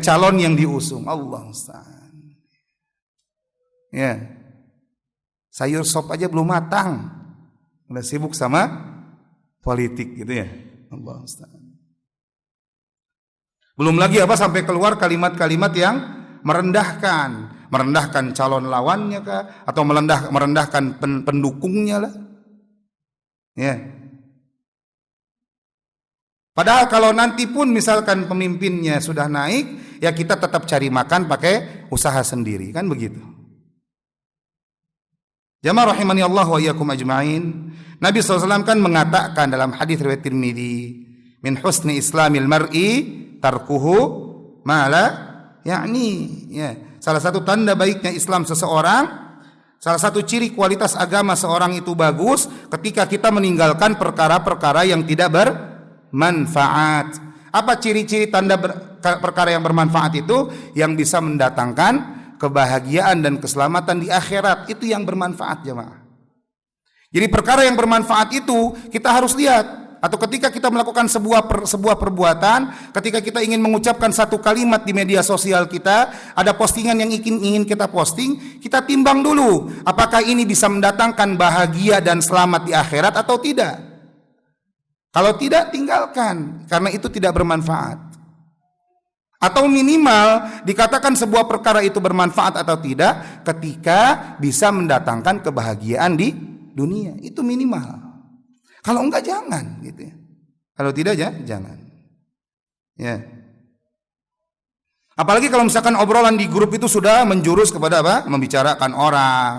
calon yang diusung. Allah musta'an. Ya. Sayur sop aja belum matang. Udah sibuk sama politik gitu ya. Allah musta'an. Belum lagi sampai keluar kalimat-kalimat yang merendahkan calon lawannya kah, atau merendahkan pendukungnya lah. Ya. Padahal kalau nanti pun misalkan pemimpinnya sudah naik, ya kita tetap cari makan pakai usaha sendiri, kan begitu. Jamaah rahimani Allah wa iyyakum ajma'in. Nabi SAW kan mengatakan dalam hadis riwayat Tirmidzi, min husni islamil mar'i tarkuhu ma la ya'ni. Ya, salah satu tanda baiknya Islam seseorang, salah satu ciri kualitas agama seorang itu bagus ketika kita meninggalkan perkara-perkara yang tidak bermanfaat. Apa ciri-ciri tanda perkara yang bermanfaat itu? Yang bisa mendatangkan kebahagiaan dan keselamatan di akhirat. Itu yang bermanfaat jemaah. Jadi perkara yang bermanfaat itu kita harus lihat. Atau ketika kita melakukan sebuah perbuatan, ketika kita ingin mengucapkan satu kalimat di media sosial kita, ada postingan yang ingin kita posting, kita timbang dulu apakah ini bisa mendatangkan bahagia dan selamat di akhirat atau tidak. Kalau tidak, tinggalkan, karena itu tidak bermanfaat. Atau minimal dikatakan sebuah perkara itu bermanfaat atau tidak ketika bisa mendatangkan kebahagiaan di dunia. Itu minimal. Kalau enggak jangan gitu ya. Kalau tidak jangan. Ya. Apalagi kalau misalkan obrolan di grup itu sudah menjurus kepada apa? Membicarakan orang,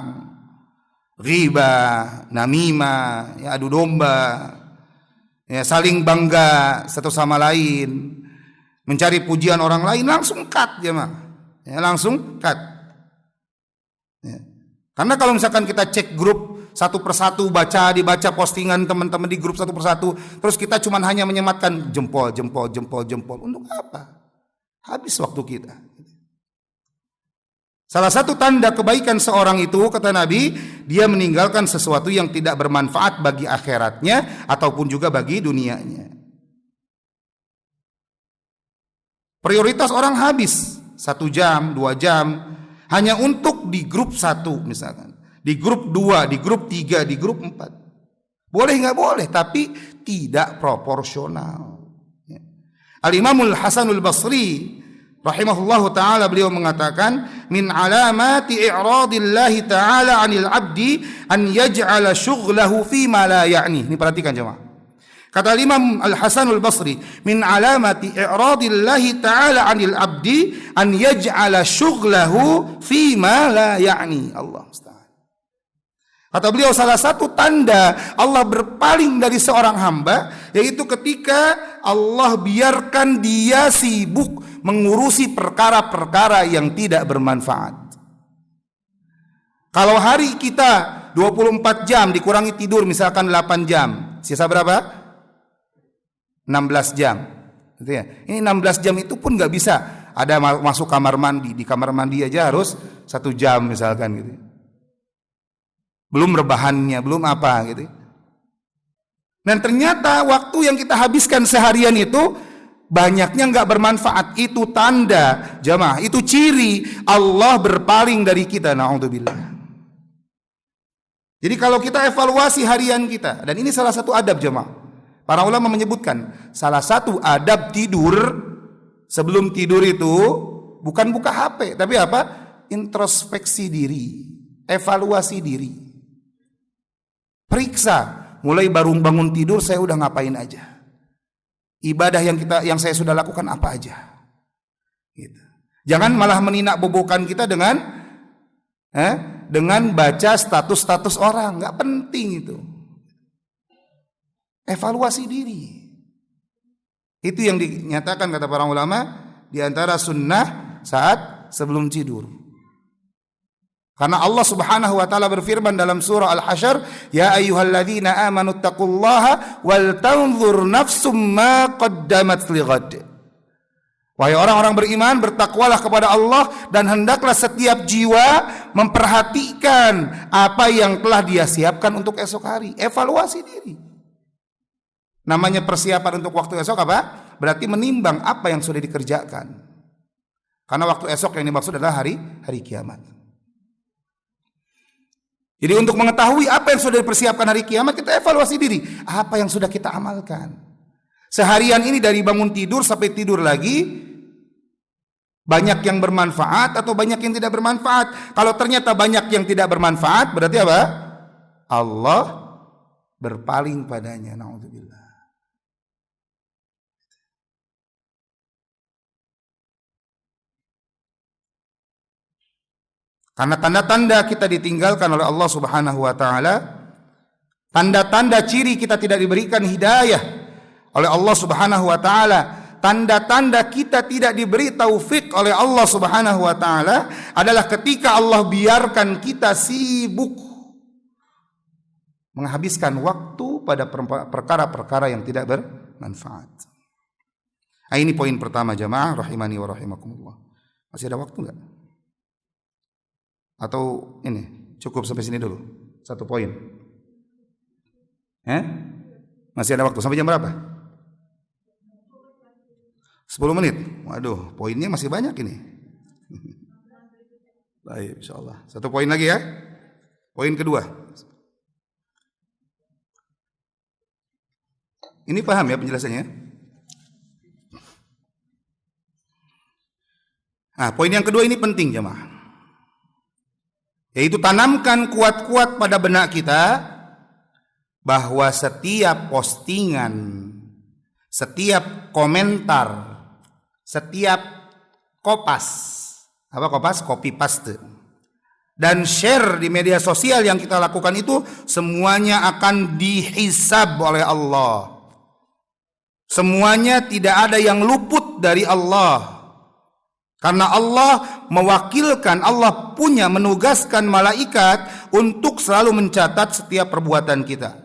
ghibah, namimah, ya, adu domba, ya, saling bangga satu sama lain, mencari pujian orang lain, langsung cut jemaah. Ya, langsung cut. Ya. Karena kalau misalkan kita cek grup satu persatu, dibaca postingan teman-teman di grup satu persatu, terus kita cuma hanya menyematkan jempol, untuk apa? Habis waktu kita. Salah satu tanda kebaikan seorang itu, kata Nabi, dia meninggalkan sesuatu yang tidak bermanfaat bagi akhiratnya ataupun juga bagi dunianya. Prioritas orang habis 1 jam, 2 jam hanya untuk di grup 1 misalkan, di grup 2, di grup 3, di grup 4. Boleh nggak boleh, tapi tidak proporsional. Al-Imamul Hasanul Basri rahimahullahu ta'ala, beliau mengatakan, min alamati i'radillahi ta'ala 'anil 'abdi an yaj'ala syughlahu fi ma la ya'ni. Ini perhatikan jemaah. Kata Imam Al-Hasanul Basri, min alamati i'radillahi ta'ala 'anil 'abdi an yaj'ala syughlahu fi ma la ya'ni. Allah musta'an. Kata beliau, salah satu tanda Allah berpaling dari seorang hamba yaitu ketika Allah biarkan dia sibuk mengurusi perkara-perkara yang tidak bermanfaat. Kalau hari kita 24 jam dikurangi tidur misalkan 8 jam, sisa berapa? 16 jam. Gitu ya. Ini 16 jam itu pun nggak bisa. Ada masuk kamar mandi, di kamar mandi aja harus 1 jam misalkan gitu. Belum rebahannya, belum apa gitu. Dan ternyata waktu yang kita habiskan seharian itu banyaknya nggak bermanfaat. Itu tanda, jamaah, itu ciri Allah berpaling dari kita. Na'udzubillah. Jadi kalau kita evaluasi harian kita, dan ini salah satu adab, jamaah. Para ulama menyebutkan salah satu adab tidur, sebelum tidur itu bukan buka HP, tapi apa? Introspeksi diri, evaluasi diri. Periksa, mulai baru bangun tidur saya udah ngapain aja. Ibadah yang saya sudah lakukan apa aja. Gitu. Jangan malah meninak bobokan kita dengan baca status-status orang, nggak penting itu. Evaluasi diri. Itu yang dinyatakan kata para ulama di antara sunnah saat sebelum tidur. Karena Allah Subhanahu wa taala berfirman dalam surah Al-Hasyr, "Ya ayyuhalladzina amanu taqullaha wal tanzur nafsum ma qaddamat lighad." Wahai orang-orang beriman, bertakwalah kepada Allah dan hendaklah setiap jiwa memperhatikan apa yang telah dia siapkan untuk esok hari. Evaluasi diri. Namanya persiapan untuk waktu esok apa? Berarti menimbang apa yang sudah dikerjakan. Karena waktu esok yang dimaksud adalah hari kiamat. Jadi untuk mengetahui apa yang sudah dipersiapkan hari kiamat, kita evaluasi diri. Apa yang sudah kita amalkan? Seharian ini dari bangun tidur sampai tidur lagi, banyak yang bermanfaat atau banyak yang tidak bermanfaat? Kalau ternyata banyak yang tidak bermanfaat, berarti apa? Allah berpaling padanya. Na'udzubillah. Karena tanda-tanda kita ditinggalkan oleh Allah Subhanahu wa taala, tanda-tanda ciri kita tidak diberikan hidayah oleh Allah Subhanahu wa taala, tanda-tanda kita tidak diberi taufik oleh Allah Subhanahu wa taala adalah ketika Allah biarkan kita sibuk menghabiskan waktu pada perkara-perkara yang tidak bermanfaat. Nah, ini poin pertama, jamaah rahimani wa rahimakumullah. Masih ada waktu enggak? Atau ini cukup sampai sini dulu, 1 poin. Masih ada waktu sampai jam berapa? 10 menit. Waduh, poinnya masih banyak ini. Baik, insyaallah. 1 poin lagi ya. Poin kedua. Ini paham ya penjelasannya? Nah, poin yang kedua ini penting, jemaah. Yaitu tanamkan kuat-kuat pada benak kita bahwa setiap postingan, setiap komentar, setiap kopas, apa kopas? Copy paste, dan share di media sosial yang kita lakukan itu semuanya akan dihisab oleh Allah. Semuanya tidak ada yang luput dari Allah. Karena Allah mewakilkan, Allah punya menugaskan malaikat untuk selalu mencatat setiap perbuatan kita.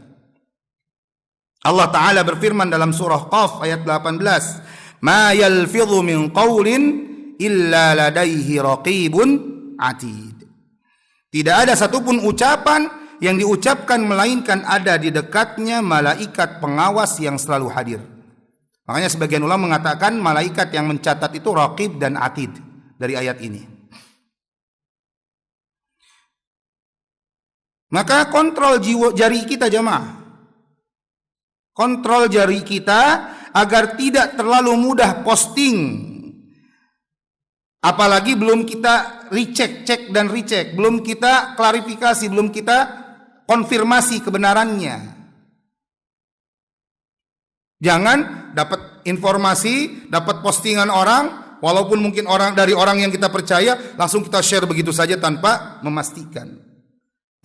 Allah Ta'ala berfirman dalam surah Qaf ayat 18, "Ma yalfidhu min qawlin illa ladaihi raqibun atid." Tidak ada satupun ucapan yang diucapkan melainkan ada di dekatnya malaikat pengawas yang selalu hadir. Makanya sebagian ulama mengatakan malaikat yang mencatat itu raqib dan atid dari ayat ini. Maka kontrol jari kita, jemaah. Kontrol jari kita agar tidak terlalu mudah posting. Apalagi belum kita cek dan recheck, belum kita klarifikasi, belum kita konfirmasi kebenarannya. Jangan dapat informasi, dapat postingan orang, walaupun mungkin dari orang yang kita percaya, langsung kita share begitu saja tanpa memastikan.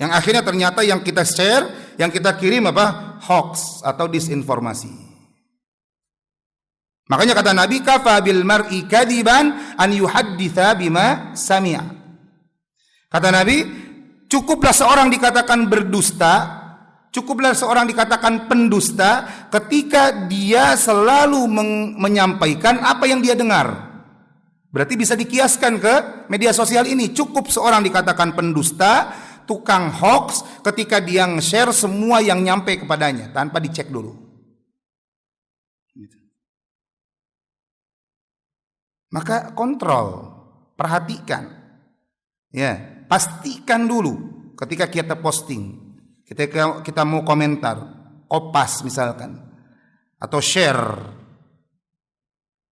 Yang akhirnya ternyata yang kita share, yang kita kirim apa? Hoax atau disinformasi. Makanya kata Nabi, kafa bil mar'i kadiban an yuhadditha bima sami'a. Kata Nabi, cukuplah seorang dikatakan berdusta, cukuplah seorang dikatakan pendusta ketika dia selalu menyampaikan apa yang dia dengar. Berarti bisa dikiaskan ke media sosial ini. Cukup seorang dikatakan pendusta, tukang hoax ketika dia nge-share semua yang nyampe kepadanya tanpa dicek dulu. Maka kontrol, perhatikan. Ya, pastikan dulu ketika kita posting, ketika kita mau komentar, kopas misalkan, atau share.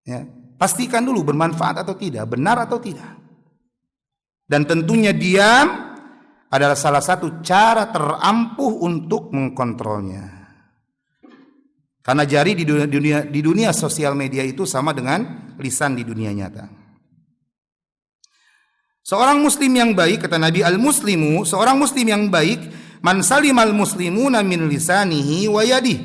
Ya, pastikan dulu bermanfaat atau tidak, benar atau tidak. Dan tentunya diam adalah salah satu cara terampuh untuk mengkontrolnya. Karena jari di dunia sosial media itu sama dengan lisan di dunia nyata. Seorang muslim yang baik, kata Nabi, al-muslimu, seorang muslim yang baik, man salimal muslimuna min lisanihi wa yadihi.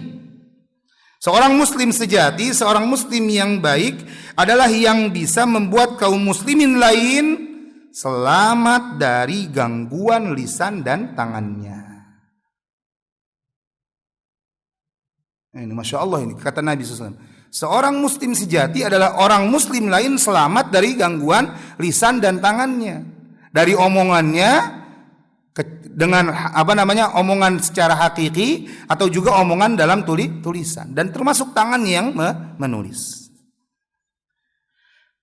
Seorang muslim sejati, seorang muslim yang baik adalah yang bisa membuat kaum muslimin lain selamat dari gangguan lisan dan tangannya. Ini Masya Allah, ini kata Nabi SAW. Seorang muslim sejati adalah orang muslim lain selamat dari gangguan lisan dan tangannya. Dari omongannya, dengan omongan secara hakiki atau juga omongan dalam tulisan. Dan termasuk tangan yang menulis.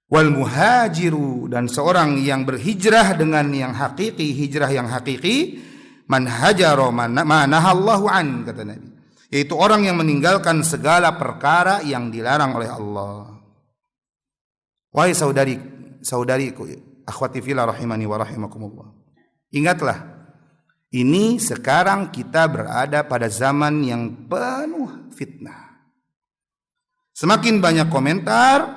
Wal muhajiru, dan seorang yang berhijrah dengan yang hakiki, hijrah yang hakiki, man hajara ma nahallahu an, kata Nabi. Yaitu orang yang meninggalkan segala perkara yang dilarang oleh Allah. Wahai saudariku, akhwati fillah rahimani wa rahimakumullah. Ingatlah, ini sekarang kita berada pada zaman yang penuh fitnah. Semakin banyak komentar,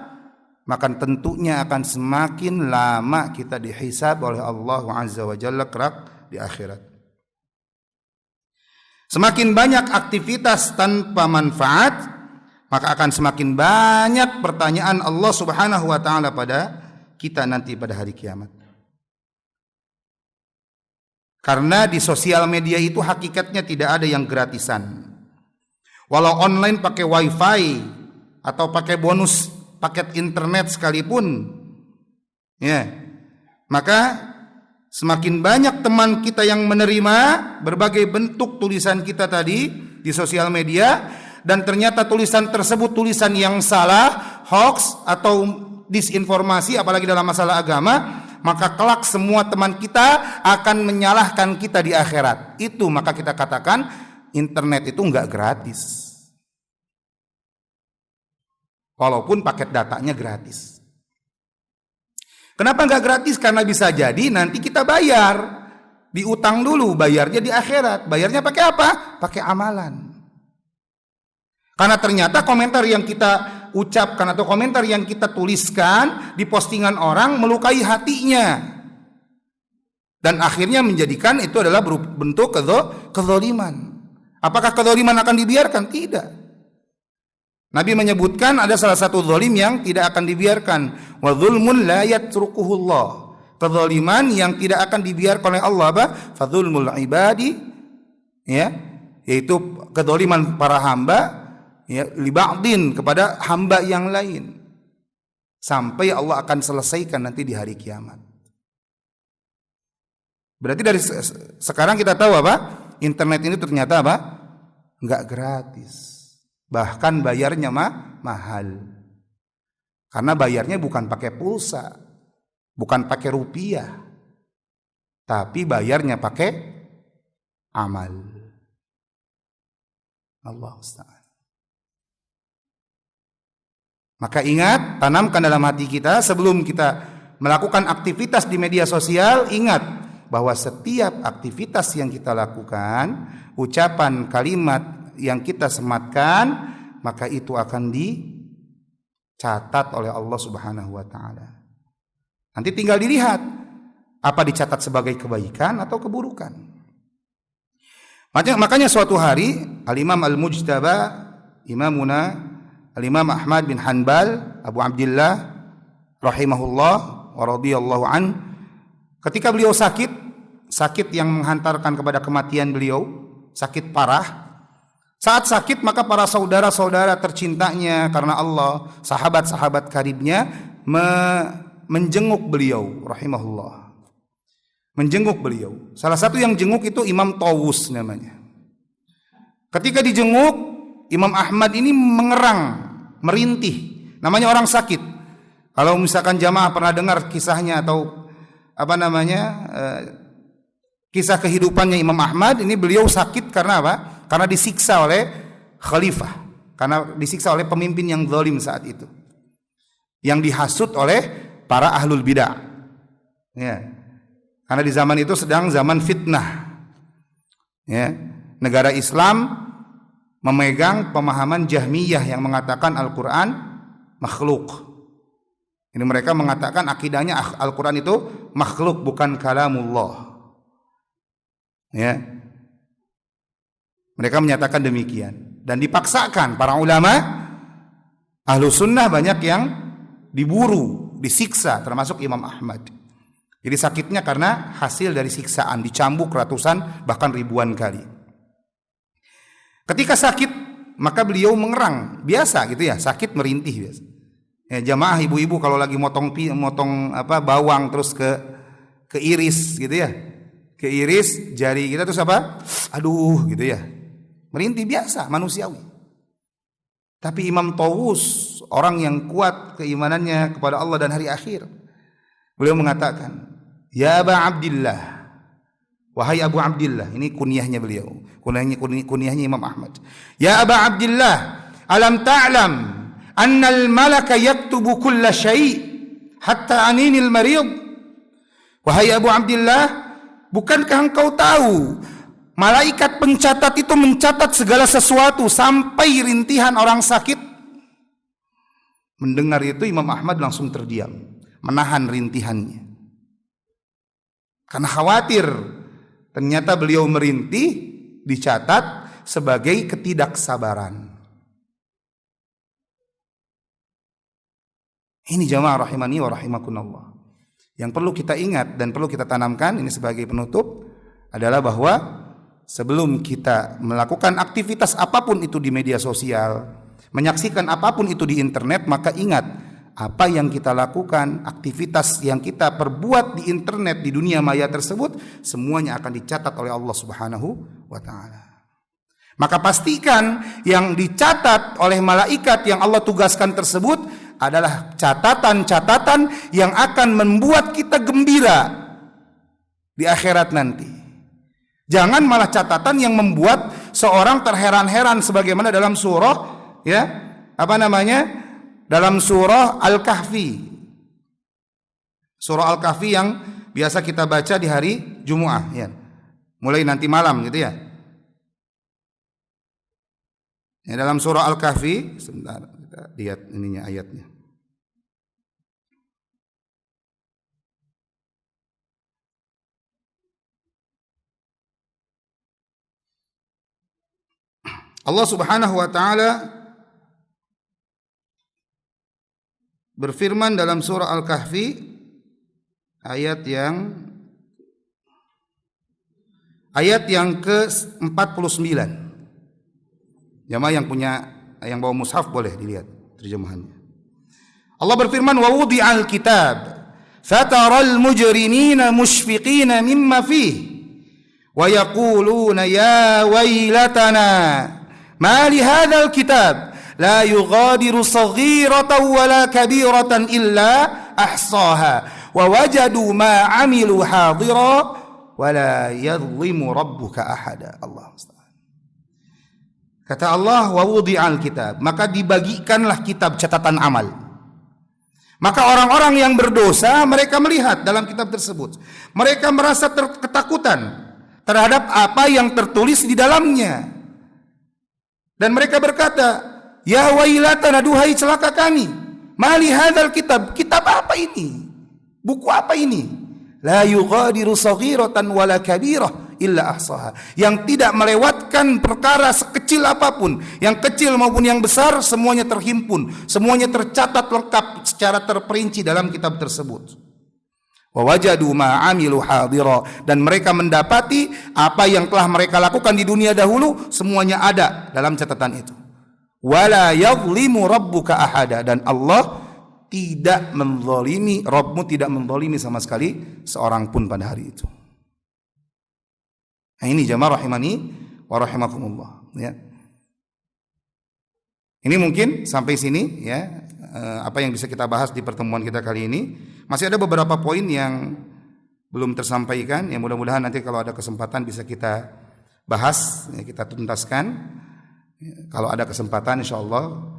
maka tentunya akan semakin lama kita dihisab oleh Allah Azza wa Jalla kelak di akhirat. Semakin banyak aktivitas tanpa manfaat, maka akan semakin banyak pertanyaan Allah Subhanahu wa taala pada kita nanti pada hari kiamat. Karena di sosial media itu hakikatnya tidak ada yang gratisan. Walau online pakai wifi atau pakai bonus paket internet sekalipun, ya, maka semakin banyak teman kita yang menerima berbagai bentuk tulisan kita tadi di sosial media, dan ternyata tulisan tersebut tulisan yang salah, hoax atau disinformasi, apalagi dalam masalah agama, maka kelak semua teman kita akan menyalahkan kita di akhirat. Itu maka kita katakan internet itu enggak gratis. Walaupun paket datanya gratis. Kenapa enggak gratis? Karena bisa jadi nanti kita bayar. Diutang dulu, bayarnya di akhirat. Bayarnya pakai apa? Pakai amalan. Karena ternyata komentar yang kita ucapkan atau komentar yang kita tuliskan di postingan orang melukai hatinya. Dan akhirnya menjadikan itu adalah bentuk kezaliman. Apakah kezaliman akan dibiarkan? Tidak. Nabi menyebutkan ada salah satu zalim yang tidak akan dibiarkan. Wa dzulmun la yatrukuhullah. Kezaliman yang tidak akan dibiarkan oleh Allah, apa? Fadzulmul ibadi, ya, yaitu kezaliman para hamba, ya, li ba'din, kepada hamba yang lain. Sampai Allah akan selesaikan nanti di hari kiamat. Berarti dari sekarang kita tahu apa? Internet ini ternyata apa? Enggak gratis. Bahkan bayarnya mahal. Karena bayarnya bukan pakai pulsa, bukan pakai rupiah, tapi bayarnya pakai amal. Allah Ustaz. Maka ingat, tanamkan dalam hati kita sebelum kita melakukan aktivitas di media sosial, ingat bahwa setiap aktivitas yang kita lakukan, ucapan, kalimat yang kita sematkan, maka itu akan dicatat oleh Allah Subhanahu wa taala. Nanti tinggal dilihat apa dicatat sebagai kebaikan atau keburukan. Makanya suatu hari Al-Imam Al-Mujtaba, Imamuna Al-Imam Ahmad bin Hanbal Abu Abdillah rahimahullah wa radhiyallahu an, ketika beliau sakit yang menghantarkan kepada kematian beliau, sakit parah. Saat sakit maka para saudara-saudara tercintanya karena Allah, sahabat-sahabat karibnya menjenguk beliau rahimahullah. Menjenguk beliau. Salah satu yang jenguk itu Imam Tawus namanya. Ketika dijenguk, Imam Ahmad ini mengerang, merintih. Namanya orang sakit. Kalau misalkan jamaah pernah dengar kisahnya atau kisah kehidupannya Imam Ahmad, ini beliau sakit karena apa? Karena disiksa oleh khalifah, karena disiksa oleh pemimpin yang zalim saat itu, yang dihasut oleh para ahlul bidah. Ya. Karena di zaman itu sedang zaman fitnah. Ya. Negara Islam memegang pemahaman Jahmiyah yang mengatakan Al-Quran makhluk. Ini mereka mengatakan akidahnya Al-Quran itu makhluk, bukan kalamullah. Ya. Mereka menyatakan demikian. Dan dipaksakan para ulama ahlu sunnah banyak yang diburu, disiksa, termasuk Imam Ahmad. Jadi sakitnya karena hasil dari siksaan, dicambuk ratusan bahkan ribuan kali. Ketika sakit maka beliau mengerang, biasa gitu ya, sakit merintih biasa. Ya, jamaah ibu-ibu kalau lagi motong bawang terus ke iris gitu ya. Ke iris jari kita terus aduh gitu ya. Merintih biasa, manusiawi. Tapi Imam Tawus, orang yang kuat keimanannya kepada Allah dan hari akhir, beliau mengatakan, "Ya Aba Abdillah," wahai Abu Abdillah, ini kunyahnya beliau, kunyahnya Imam Ahmad. "Ya Aba Abdillah, alam ta'lam anna al-malaka yaktubu kulla syai' hatta aninil marid?" Wahai Abu Abdillah, bukankah engkau tahu malaikat pencatat itu mencatat segala sesuatu sampai rintihan orang sakit? Mendengar itu Imam Ahmad langsung terdiam, menahan rintihannya. Karena khawatir ternyata beliau merintih dicatat sebagai ketidaksabaran. Ini jamaah rahimani wa rahimakumullah. Yang perlu kita ingat dan perlu kita tanamkan ini sebagai penutup adalah bahwa sebelum kita melakukan aktivitas apapun itu di media sosial, menyaksikan apapun itu di internet, maka ingat apa yang kita lakukan, aktivitas yang kita perbuat di internet, di dunia maya tersebut, semuanya akan dicatat oleh Allah Subhanahu wa ta'ala. Maka pastikan yang dicatat oleh malaikat yang Allah tugaskan tersebut adalah catatan-catatan yang akan membuat kita gembira di akhirat nanti. Jangan malah catatan yang membuat seorang terheran-heran, sebagaimana dalam surah dalam surah Al-Kahfi. Surah Al-Kahfi yang biasa kita baca di hari Jumu'ah ya. Mulai nanti malam gitu ya. Ya, dalam surah Al-Kahfi, sebentar kita lihat ininya ayatnya. Allah Subhanahu wa taala berfirman dalam surah Al-Kahfi ayat yang ke-49. Jamaah yang bawa mushaf boleh dilihat terjemahannya. Allah berfirman, "Wa wudi'al kitab fataral mujrimina mushfiqina mimma fihi wa yaquluna ya wailatana ma li hadzal kitab la yughadiru saghiratan wala kabiratan illa ahsaha wa wajadu ma 'amilu hadira wala yadhlimu rabbuka ahada." Allah kata Allah, wa wudi'al kitab, maka dibagikanlah kitab catatan amal. Maka orang-orang yang berdosa mereka melihat dalam kitab tersebut, mereka merasa ketakutan terhadap apa yang tertulis di dalamnya, dan mereka berkata, ya wailatana, duhai celaka kami, mali hadzal kitab, kitab apa ini, buku apa ini, la yughadiru saghiratan wala kabirah illa ahsaha. Yang tidak melewatkan perkara sekecil apapun, yang kecil maupun yang besar, semuanya terhimpun, semuanya tercatat lengkap secara terperinci dalam kitab tersebut. Wa wajadu ma 'amilu hadira, dan mereka mendapati apa yang telah mereka lakukan di dunia dahulu semuanya ada dalam catatan itu. Wala yadhlimu rabbuka ahada, dan Allah tidak menzalimi, Rabbmu tidak menzalimi sama sekali seorang pun pada hari itu. Nah, ini jamaah rahimani wa rahimakumullah, ya. Ini mungkin sampai sini ya, apa yang bisa kita bahas di pertemuan kita kali ini. Masih ada beberapa poin yang belum tersampaikan, yang mudah-mudahan nanti kalau ada kesempatan bisa kita bahas, ya, kita tuntaskan. Kalau ada kesempatan insyaallah